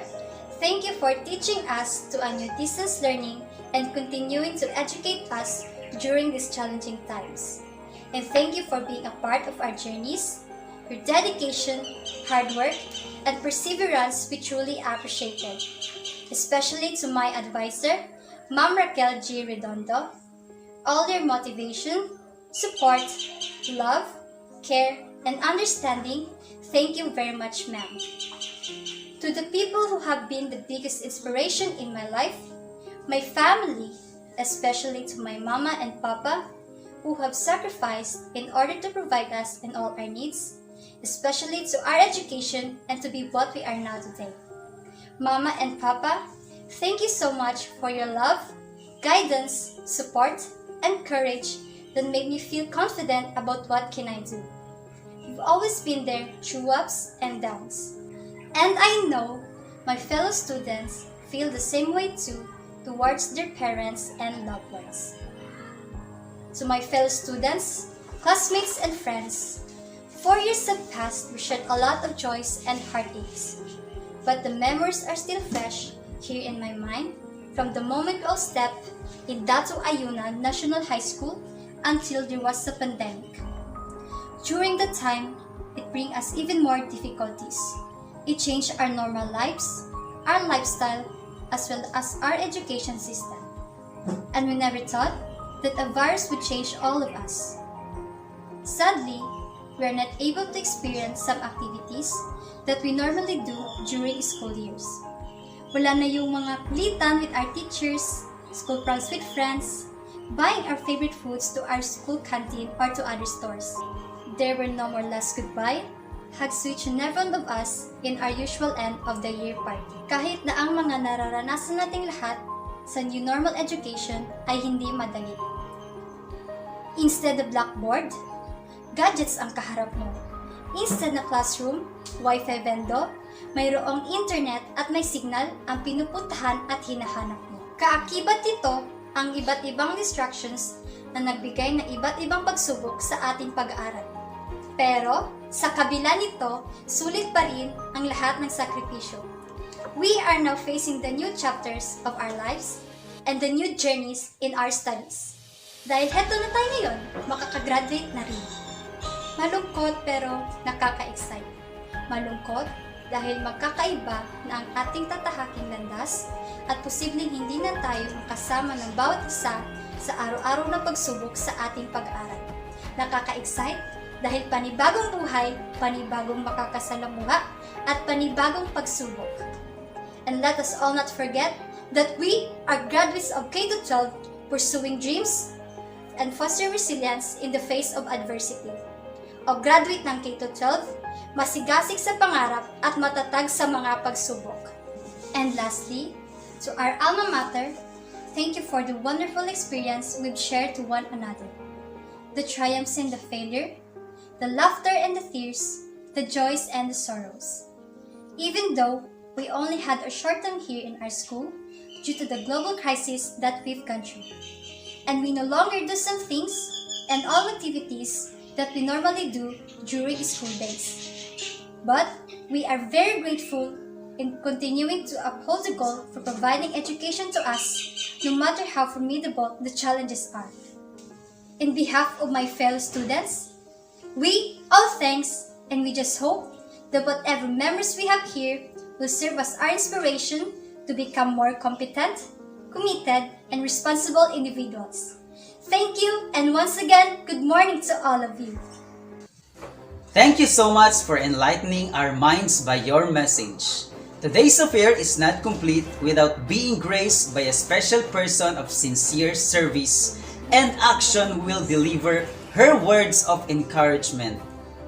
thank you for teaching us to a new distance learning and continuing to educate us during these challenging times. And thank you for being a part of our journeys. Your dedication, hard work, and perseverance we truly appreciated. Especially to my advisor, Ma'am Raquel G. Redondo, all your motivation, support, love, care, and understanding, thank you very much, ma'am. To the people who have been the biggest inspiration in my life, my family, especially to my mama and papa, who have sacrificed in order to provide us in all our needs, especially to our education and to be what we are now today. Mama and papa, thank you so much for your love, guidance, support, and courage that made me feel confident about what can I do. You've always been there through ups and downs. And I know my fellow students feel the same way too towards their parents and loved ones. To my fellow students, classmates, and friends, 4 years have passed. We shared a lot of joys and heartaches. But the memories are still fresh here in my mind from the moment we all stepped in Dato Ayunan National High School until there was a pandemic. During the time, it bring us even more difficulties. It changed our normal lives, our lifestyle, as well as our education system. And we never thought that a virus would change all of us. Sadly, we are not able to experience some activities that we normally do during school years. Wala na yung mga kulitan with our teachers, school pranks with friends, buying our favorite foods to our school canteen or to other stores. There were no more last goodbye, hugs to each and every one of us in our usual end of the year party. Kahit na ang mga nararanasan nating lahat sa new normal education ay hindi madali. Instead of blackboard, gadgets ang kaharap mo. Instead na classroom, wifi vendo, mayroong internet at may signal ang pinupuntahan at hinahanap mo. Kaakibat nito ang iba't ibang distractions na nagbigay ng iba't ibang pagsubok sa ating pag-aaral. Pero, sa kabila nito, sulit pa rin ang lahat ng sakripisyo. We are now facing the new chapters of our lives and the new journeys in our studies. Dahil heto na tayo ngayon, makakagraduate na rin. Malungkot pero nakaka-excite. Malungkot dahil magkakaiba na ang ating tatahaking landas at posibleng hindi na tayo makasama ng bawat isa sa araw-araw na pagsubok sa ating pag-aaral. Nakaka-excite dahil panibagong buhay, panibagong makakasalamuha, at panibagong pagsubok. And let us all not forget that we are graduates of K-12 pursuing dreams and foster resilience in the face of adversity. O graduate ng K-12, masigasig sa pangarap at matatag sa mga pagsubok. And lastly, to our alma mater, thank you for the wonderful experience we've shared to one another. The triumphs and the failure, the laughter and the tears, the joys and the sorrows. Even though we only had a short time here in our school due to the global crisis that we've gone through, and we no longer do some things and all activities that we normally do during school days. But we are very grateful in continuing to uphold the goal for providing education to us, no matter how formidable the challenges are. In behalf of my fellow students, we all thanks, and we just hope that whatever memories we have here will serve as our inspiration to become more competent, committed, and responsible individuals. Thank you, and once again, good morning to all of you. Thank you so much for enlightening our minds by your message. Today's affair is not complete without being graced by a special person of sincere service and action who will deliver her words of encouragement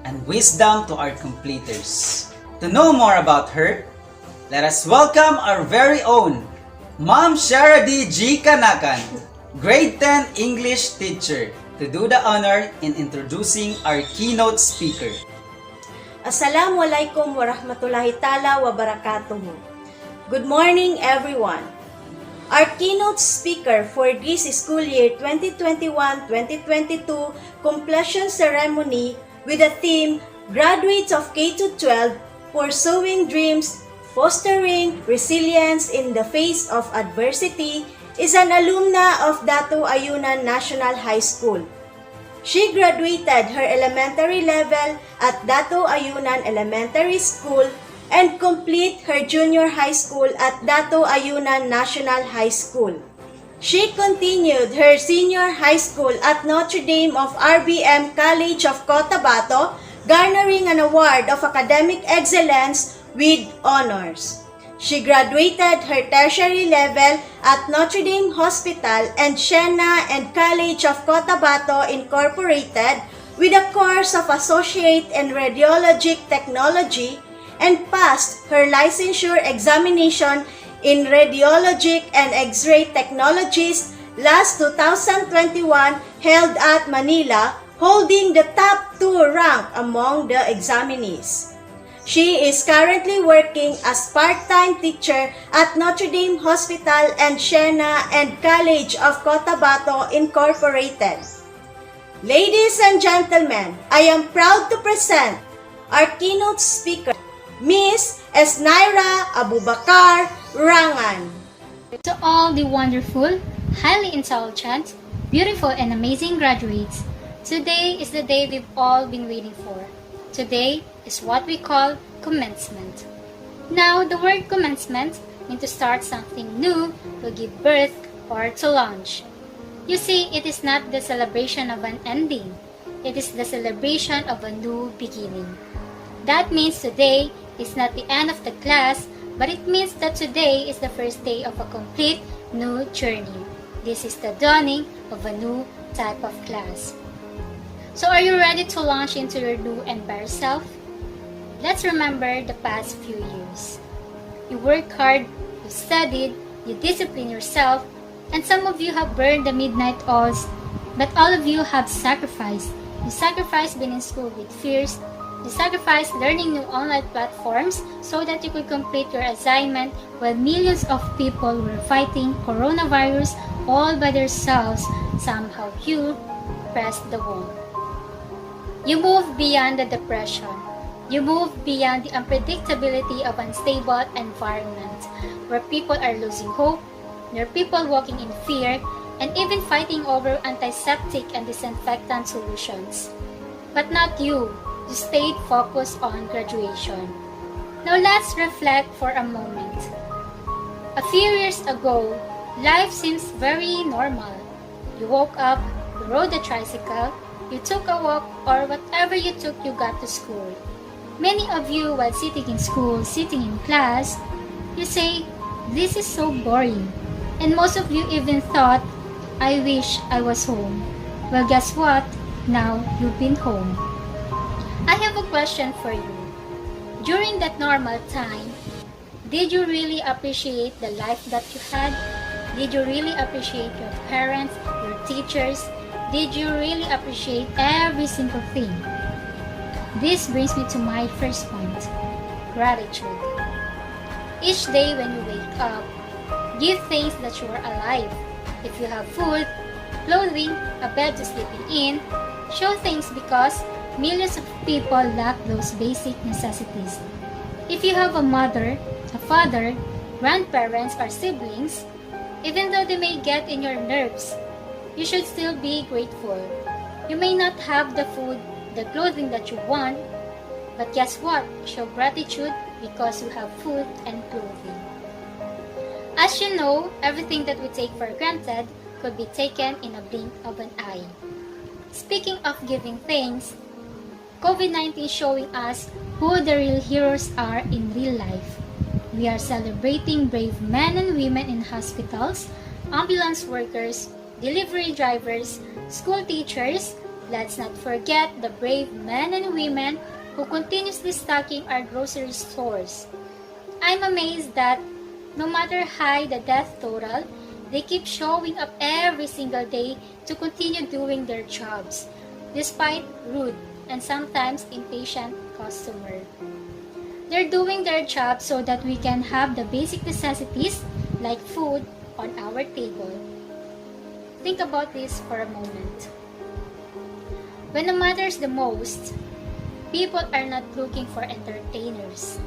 and wisdom to our completers. To know more about her, let us welcome our very own Ma'am Sharadi G. Kanakan, Grade 10 English teacher, to do the honor in introducing our keynote speaker. Assalamualaikum warahmatullahi ta'ala wabarakatuh. Good morning, everyone. Our keynote speaker for this school year 2021-2022 completion ceremony with the theme Graduates of K-12 Pursuing Dreams, Fostering Resilience in the Face of Adversity is an alumna of Dato Ayunan National High School. She graduated her elementary level at Dato Ayunan Elementary School and complete her junior high school at Dato Ayunan National High School. She continued her senior high school at Notre Dame of RBM College of Cotabato, garnering an award of academic excellence with honors. She graduated her tertiary level at Notre Dame Hospital and Siena and College of Cotabato Incorporated with a course of Associate in Radiologic Technology and passed her licensure examination in Radiologic and X-ray Technologies last 2021 held at Manila, holding the top 2 rank among the examinees. She is currently working as part-time teacher at Notre Dame Hospital and Siena and College of Cotabato Incorporated. Ladies and gentlemen, I am proud to present our keynote speaker, Miss Esnaira Abubakar Rangan. To all the wonderful, highly intelligent, beautiful and amazing graduates, today is the day we've all been waiting for. Today is what we call commencement. Now, the word commencement means to start something new, to give birth, or to launch. You see, it is not the celebration of an ending. It is the celebration of a new beginning. That means today is not the end of the class, but it means that today is the first day of a complete new journey. This is the dawning of a new type of class. So are you ready to launch into your new and better self? Let's remember the past few years. You worked hard, you studied, you disciplined yourself, and some of you have burned the midnight oils, but all of you have sacrificed. You sacrificed being in school with fears. You sacrificed learning new online platforms so that you could complete your assignment while millions of people were fighting coronavirus all by themselves. Somehow you pressed the wall. You moved beyond the depression. You moved beyond the unpredictability of unstable environment where people are losing hope, there are people walking in fear, and even fighting over antiseptic and disinfectant solutions. But not you. You stayed focused on graduation. Now let's reflect for a moment. A few years ago, life seems very normal. You woke up, you rode a tricycle, you took a walk, or whatever you took, you got to school. Many of you, while sitting in school, sitting in class, you say, "This is so boring." And most of you even thought, "I wish I was home." Well, guess what? Now you've been home. I have a question for you. During that normal time, did you really appreciate the life that you had? Did you really appreciate your parents, your teachers? Did you really appreciate every single thing? This brings me to my first point, gratitude. Each day when you wake up, give thanks that you are alive. If you have food, clothing, a bed to sleep in, show thanks because millions of people lack those basic necessities. If you have a mother, a father, grandparents, or siblings, even though they may get in your nerves, you should still be grateful. You may not have the food, the clothing that you want, but guess what? Show gratitude because you have food and clothing. As you know, everything that we take for granted could be taken in a blink of an eye. Speaking of giving thanks, COVID-19 is showing us who the real heroes are in real life. We are celebrating brave men and women in hospitals, ambulance workers, delivery drivers, school teachers. Let's not forget the brave men and women who continuously stocking our grocery stores. I'm amazed that no matter high the death total, they keep showing up every single day to continue doing their jobs, despite rude and sometimes impatient customer. They're doing their job so that we can have the basic necessities like food on our table. Think about this for a moment. When it matters the most, people are not looking for entertainers,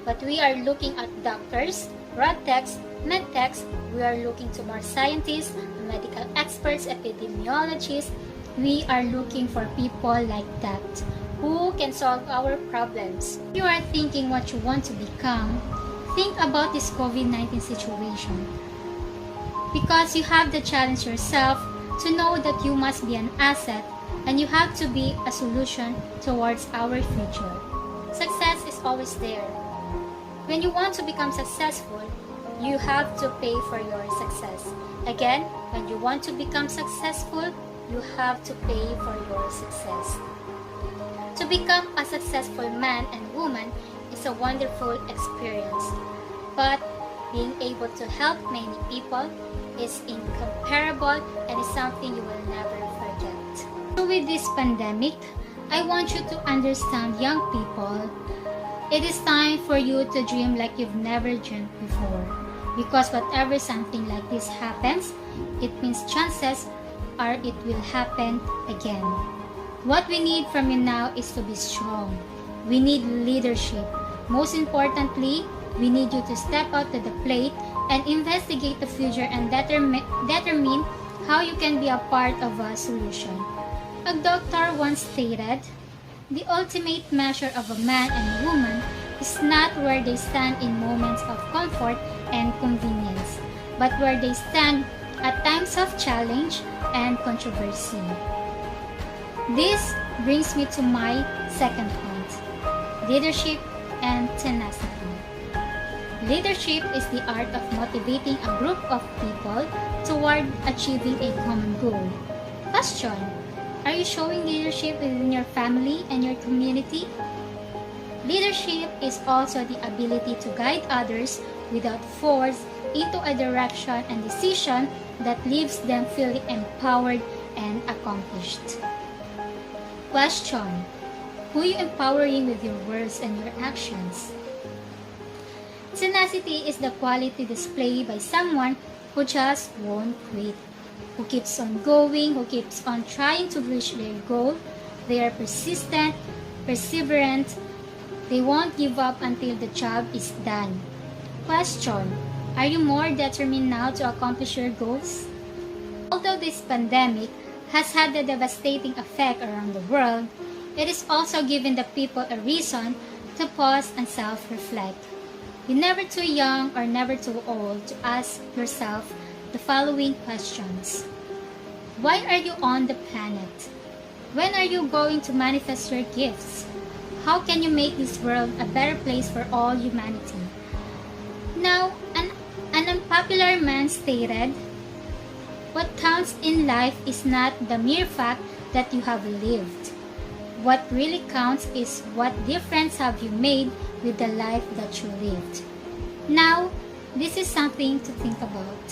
but we are looking at doctors, rad techs, med techs. We are looking to more scientists, medical experts, epidemiologists. We are looking for people like that who can solve our problems. If you are thinking what you want to become, think about this COVID-19 situation. because you have to challenge yourself to know that you must be an asset and you have to be a solution towards our future. Success is always there. When you want to become successful, you have to pay for your success. Again, when you want to become successful, you have to pay for your success. To become a successful man and woman is a wonderful experience, but being able to help many people is incomparable and is something you will never forget. So with this pandemic, I want you to understand, young people, it is time for you to dream like you've never dreamed before. Because whatever something like this happens, it means chances are it will happen again. What we need from you now is to be strong. We need leadership. Most importantly, we need you to step out to the plate and investigate the future and determine how you can be a part of a solution. A doctor once stated, "The ultimate measure of a man and woman is not where they stand in moments of comfort and convenience, but where they stand at times of challenge and controversy." This brings me to my second point, leadership and tenacity. Leadership is the art of motivating a group of people toward achieving a common goal. Question: are you showing leadership within your family and your community? Leadership is also the ability to guide others without force into a direction and decision that leaves them feeling empowered and accomplished. Question: who are you empowering with your words and your actions? Tenacity is the quality displayed by someone who just won't quit, who keeps on going, who keeps on trying to reach their goal. They are persistent, perseverant. They won't give up until the job is done. Question: are you more determined now to accomplish your goals? Although this pandemic has had a devastating effect around the world, it is also given the people a reason to pause and self-reflect. You're never too young or never too old to ask yourself the following questions. Why are you on the planet? When are you going to manifest your gifts? How can you make this world a better place for all humanity? Now, an unpopular man stated, "What counts in life is not the mere fact that you have lived. What really counts is what difference have you made with the life that you lived." Now, this is something to think about.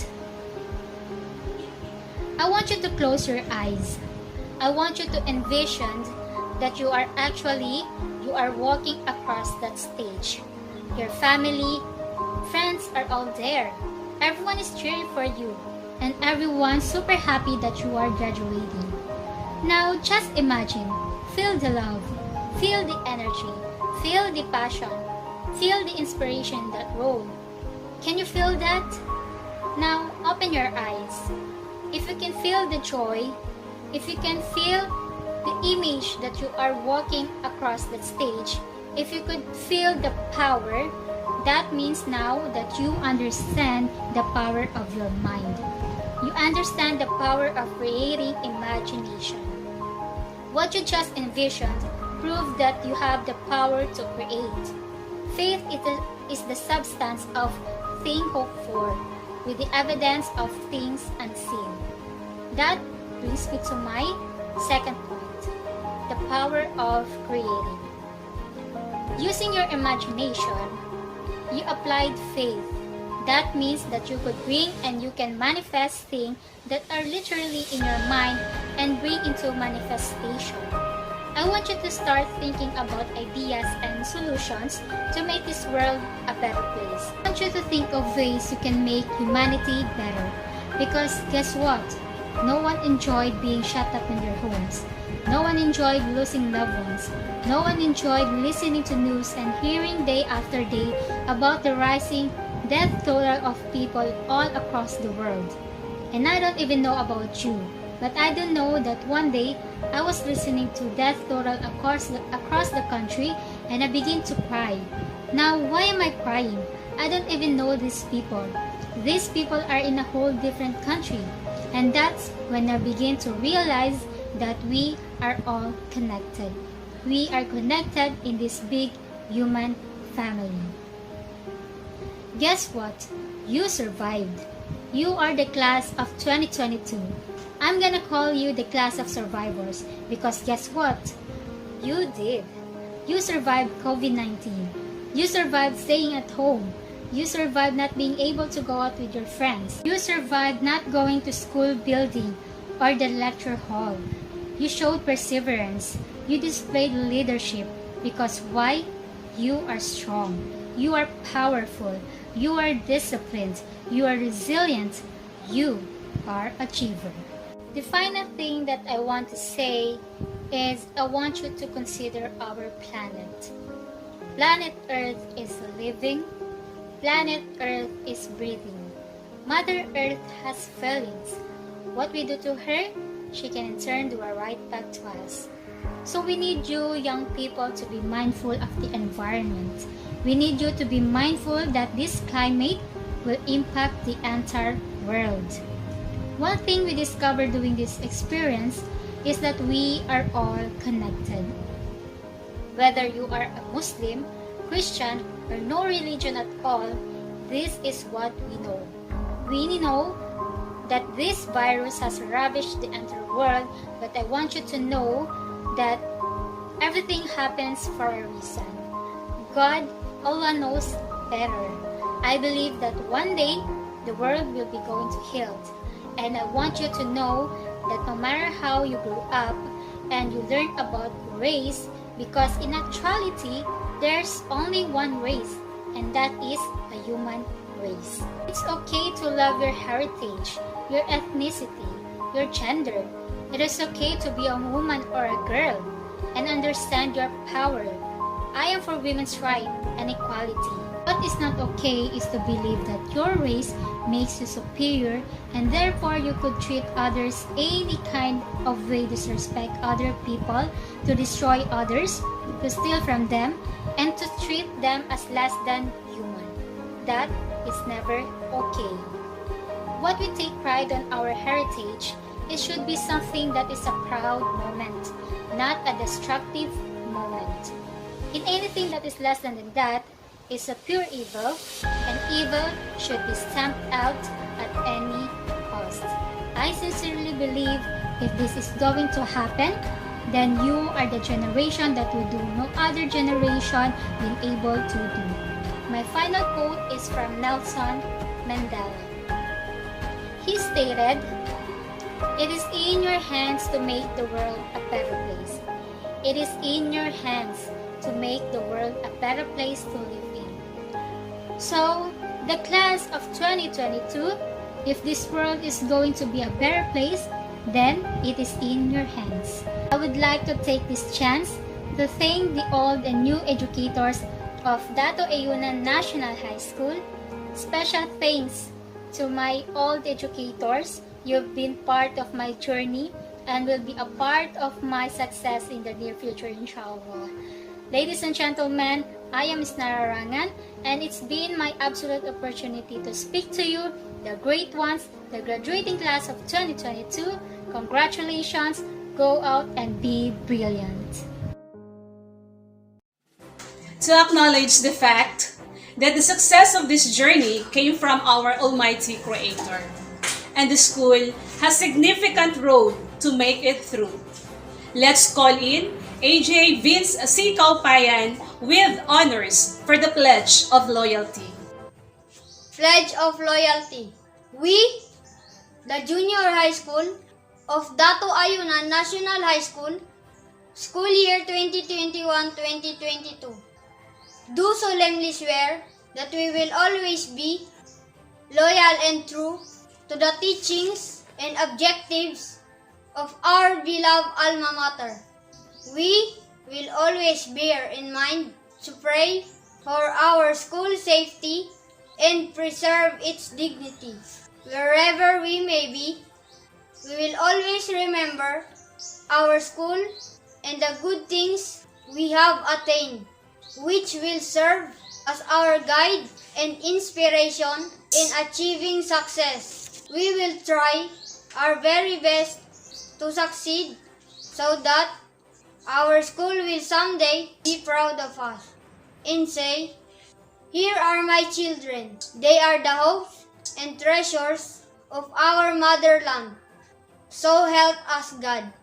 I want you to close your eyes. I want you to envision that you are walking across that stage. Your family, friends are all there. Everyone is cheering for you, and everyone's super happy that you are graduating. Now, just imagine, feel the love, feel the energy, feel the passion, feel the inspiration in that role. Can you feel that? Now, open your eyes. If you can feel the joy, if you can feel the image that you are walking across that stage, if you could feel the power, that means now that you understand the power of your mind. You understand the power of creating imagination. What you just envisioned proved that you have the power to create. Faith is the substance of things hoped for, with the evidence of things unseen. That brings me to my second point, the power of creating. Using your imagination, you applied faith. That means that you could bring and you can manifest things that are literally in your mind and bring into manifestation. I want you to start thinking about ideas and solutions to make this world a better place. I want you to think of ways you can make humanity better. Because guess what? No one enjoyed being shut up in their homes. No one enjoyed losing loved ones. No one enjoyed listening to news and hearing day after day about the rising death toll of people all across the world. And I don't even know about you, but I do know that one day I was listening to death toll across the country and I began to cry. Now, why am I crying? I don't even know these people. these people are in a whole different country. And that's when I begin to realize that we are all connected. We are connected in this big human family. Guess what? You survived. You are the class of 2022. I'm gonna call you the class of survivors because guess what? You did. You survived COVID-19. You survived staying at home. You survived not being able to go out with your friends. You survived not going to school building or the lecture hall. You showed perseverance. You displayed leadership because why? You are strong. You are powerful. You are disciplined. You are resilient. You are achiever. The final thing that I want to say is I want you to consider our planet. Planet Earth is living. Planet Earth is breathing. Mother Earth has feelings. What we do to her, she can in turn do a right back to us. So we need you young people to be mindful of the environment. We need you to be mindful that this climate will impact the entire world. One thing we discovered doing this experience is that we are all connected. Whether you are a Muslim, Christian, or no religion at all, this is what we know. We know that this virus has ravaged the entire world, but I want you to know that everything happens for a reason. God, Allah knows better. I believe that one day the world will be going to heal. And I want you to know that no matter how you grew up and you learn about race, because in actuality, there's only one race, and that is a human race. It's okay to love your heritage, your ethnicity, your gender. It is okay to be a woman or a girl and understand your power. I am for women's rights and equality. What is not okay is to believe that your race makes you superior and therefore you could treat others any kind of way, disrespect other people, to destroy others, to steal from them, and to treat them as less than human. That is never okay. What we take pride on our heritage, it should be something that is a proud moment, not a destructive moment. In anything that is less than that is a pure evil, and evil should be stamped out at any cost. I sincerely believe if this is going to happen, then you are the generation that will do no other generation been able to do. My final quote is from Nelson Mandela. He stated, "It is in your hands to make the world a better place. It is in your hands to make the world a better place to live in." So, the class of 2022, if this world is going to be a better place, then it is in your hands. I would like to take this chance to thank the old and new educators of Dato Ayunan National High School. Special thanks to my old educators. You've been part of my journey and will be a part of my success in the near future, inshallah. Ladies and gentlemen, I am Ms. Nararangan, and it's been my absolute opportunity to speak to you, the great ones, the graduating class of 2022. Congratulations, go out and be brilliant. To acknowledge the fact that the success of this journey came from our Almighty Creator, and the school has significant road to make it through. Let's call in AJ Vince C. Kaupayan with honors for the Pledge of Loyalty. Pledge of Loyalty. We, the Junior High School of Dato Ayunan National High School, School Year 2021-2022, do solemnly swear that we will always be loyal and true to the teachings and objectives of our beloved alma mater. We will always bear in mind to pray for our school safety and preserve its dignity. Wherever we may be, we will always remember our school and the good things we have attained, which will serve as our guide and inspiration in achieving success. We will try our very best to succeed so that our school will someday be proud of us and say, "Here are my children. They are the hopes and treasures of our motherland. So help us God."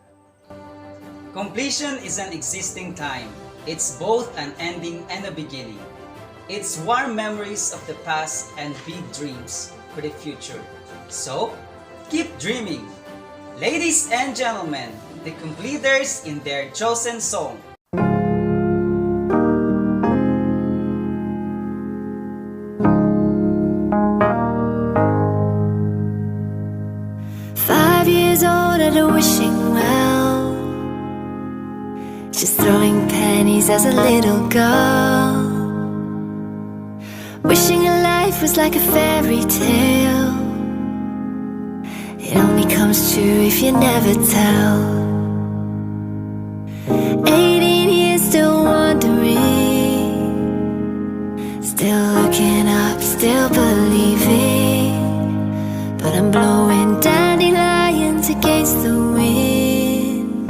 Completion is an existing time. It's both an ending and a beginning. It's warm memories of the past and big dreams for the future. So, keep dreaming. Ladies and gentlemen, the completers in their chosen song. Wishing well, just throwing pennies as a little girl, wishing a life was like a fairy tale. It only comes true if you never tell. 18 years still wondering, still looking up, still believing, but I'm blowing dandelions against the wind.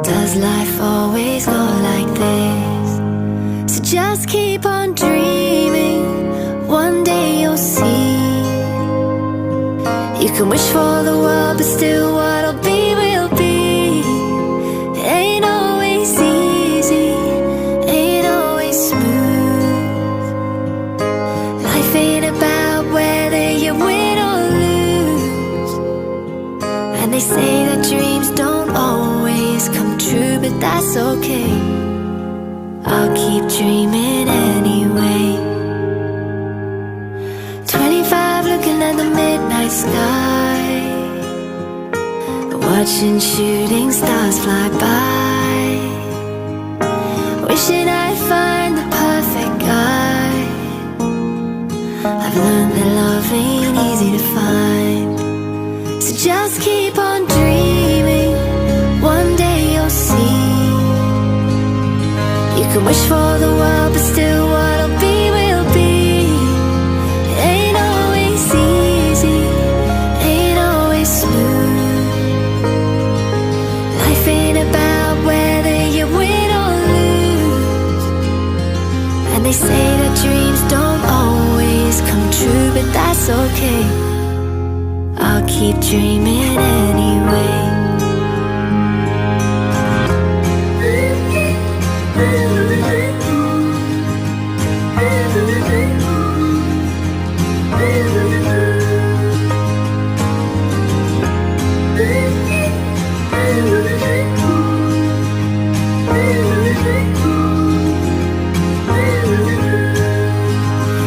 Does life always go like this? So just keep on dreaming. One day you'll see. You can wish for the world, but still what'll be will be. It ain't always easy, ain't always smooth. Life ain't about whether you win or lose. And they say that dreams don't always come true, but that's okay. I'll keep dreaming anyway. 25 looking at the midnight sky, watching shooting stars fly by, wishing I'd find the perfect guy. I've learned that love ain't easy to find. So just keep on dreaming. One day you'll see. You can wish for the world, but still what'll be will be. It ain't always easy, ain't always smooth. Life ain't about whether you win or lose. And they say that dreams don't always come true, but that's okay. I'll keep dreaming anyway.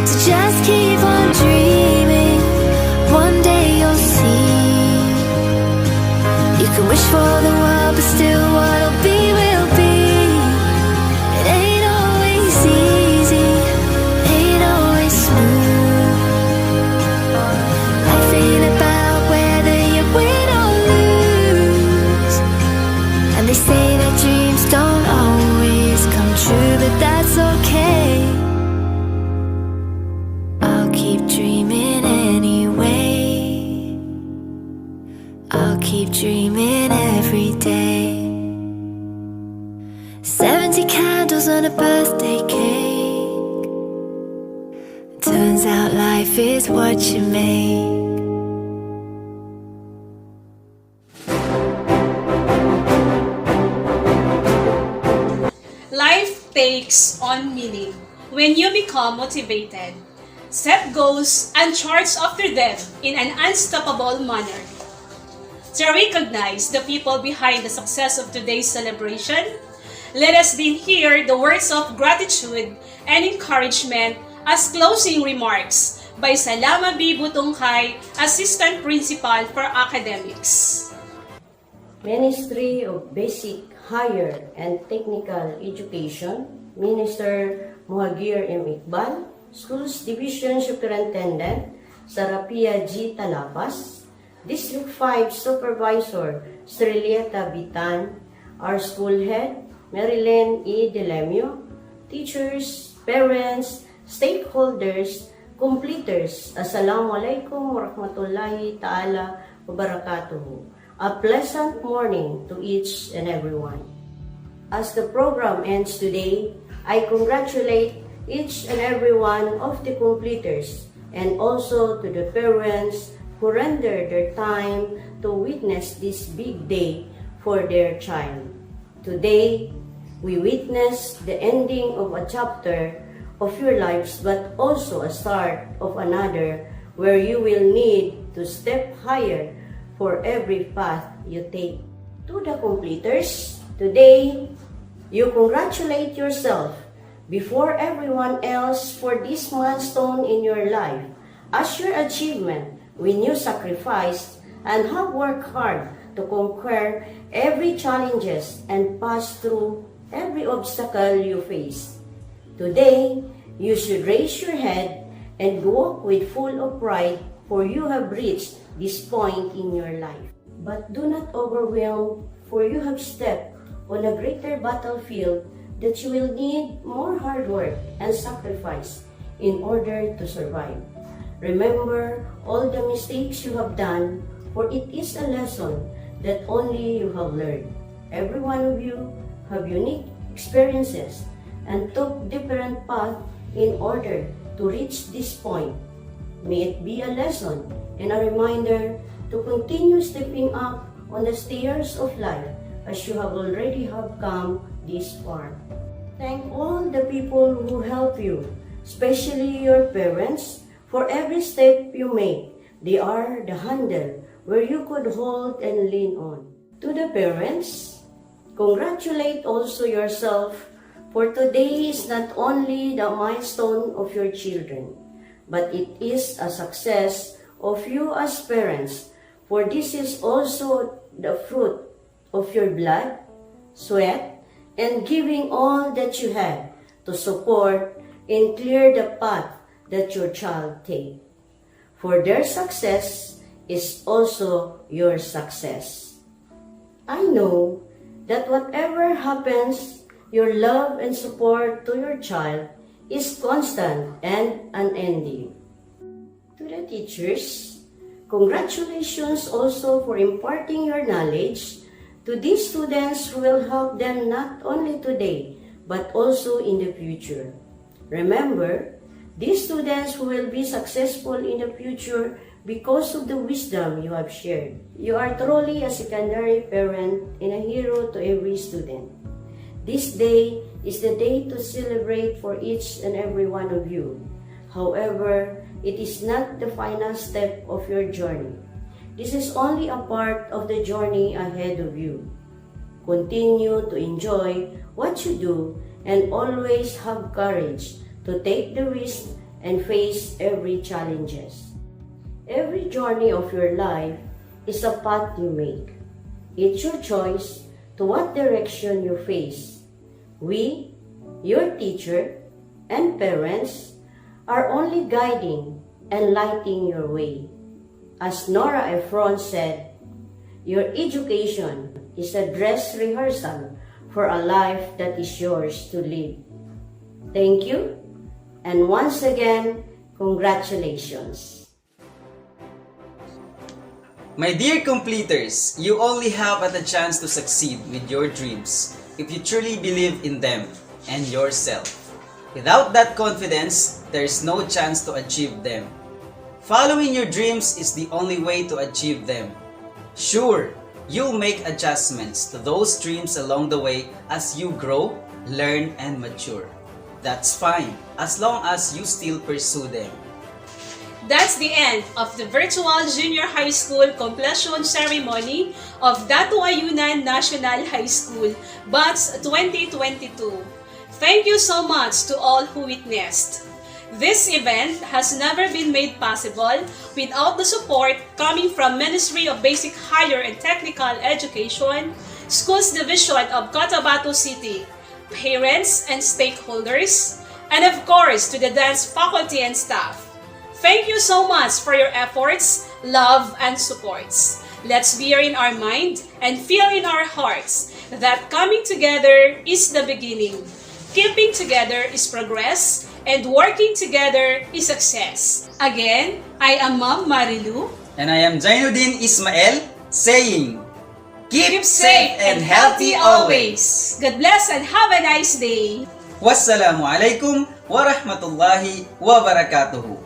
So just keep on dreaming. One day you'll see. You can wish for the world, but still what'll be will be. It ain't always easy, ain't always smooth. Life ain't about whether you win or lose. And they say that dreams don't always come true, but that's okay. I'll keep dreaming anyway. I'll keep dreaming every day. 70 candles on a birthday cake. Turns out life is what you make. Life takes on meaning when you become motivated, set goals, and charge after them in an unstoppable manner. To recognize the people behind the success of today's celebration, let us then hear the words of gratitude and encouragement as closing remarks by Salama B. Butungkay, Assistant Principal for Academics. Ministry of Basic, Higher, and Technical Education, Minister Muhagir M. Iqbal, Schools Division Superintendent Sarapia G. Talapas, District 5 Supervisor Strelieta Bitan, our school head Marilyn E. Delemio, teachers, parents, stakeholders, completers. Assalamualaikum warahmatullahi ta'ala wabarakatuh. A pleasant morning to each and everyone. As the program ends today, I congratulate each and every one of the completers and also to the parents who render their time to witness this big day for their child. Today, we witness the ending of a chapter of your lives, but also a start of another where you will need to step higher for every path you take. To the completers, today, you congratulate yourself before everyone else for this milestone in your life as your achievement when you sacrificed and have worked hard to conquer every challenges and pass through every obstacle you face. Today, you should raise your head and walk with full of pride, for you have reached this point in your life. But do not overwhelm, for you have stepped on a greater battlefield that you will need more hard work and sacrifice in order to survive. Remember all the mistakes you have done, for it is a lesson that only you have learned. Every one of you have unique experiences and took different paths in order to reach this point. May it be a lesson and a reminder to continue stepping up on the stairs of life as you have already come this far. Thank all the people who help you, especially your parents, for every step you make. They are the handle where you could hold and lean on. To the parents, congratulate also yourself, for today is not only the milestone of your children, but it is a success of you as parents, for this is also the fruit of your blood, sweat, and giving all that you had to support and clear the path that your child take. For their success is also your success. I know that whatever happens, your love and support to your child is constant and unending. To the teachers, congratulations also for imparting your knowledge to these students who will help them not only today, but also in the future. Remember, these students who will be successful in the future because of the wisdom you have shared. You are truly a secondary parent and a hero to every student. This day is the day to celebrate for each and every one of you. However, it is not the final step of your journey. This is only a part of the journey ahead of you. Continue to enjoy what you do and always have courage to take the risk and face every challenges. Every journey of your life is a path you make. It's your choice to what direction you face. We, your teacher and parents, are only guiding and lighting your way. As Nora Ephron said, your education is a dress rehearsal for a life that is yours to live. Thank you, and once again, congratulations. My dear completers, you only have a chance to succeed with your dreams if you truly believe in them and yourself. Without that confidence, there is no chance to achieve them. Following your dreams is the only way to achieve them. Sure, you'll make adjustments to those dreams along the way as you grow, learn, and mature. That's fine, as long as you still pursue them. That's the end of the Virtual Junior High School completion ceremony of Dato Ayunan National High School, Batch 2022. Thank you so much to all who witnessed. This event has never been made possible without the support coming from Ministry of Basic Higher and Technical Education, Schools Division of Cotabato City, parents and stakeholders, and of course to the DANHS faculty and staff. Thank you so much for your efforts, love, and supports. Let's bear in our mind and feel in our hearts that coming together is the beginning. Keeping together is progress, and working together is success. Again, I am Ma'am Marilu. And I am Zainuddin Ismail saying, keep safe and healthy always. God bless and have a nice day. Wassalamu alaikum warahmatullahi wabarakatuh.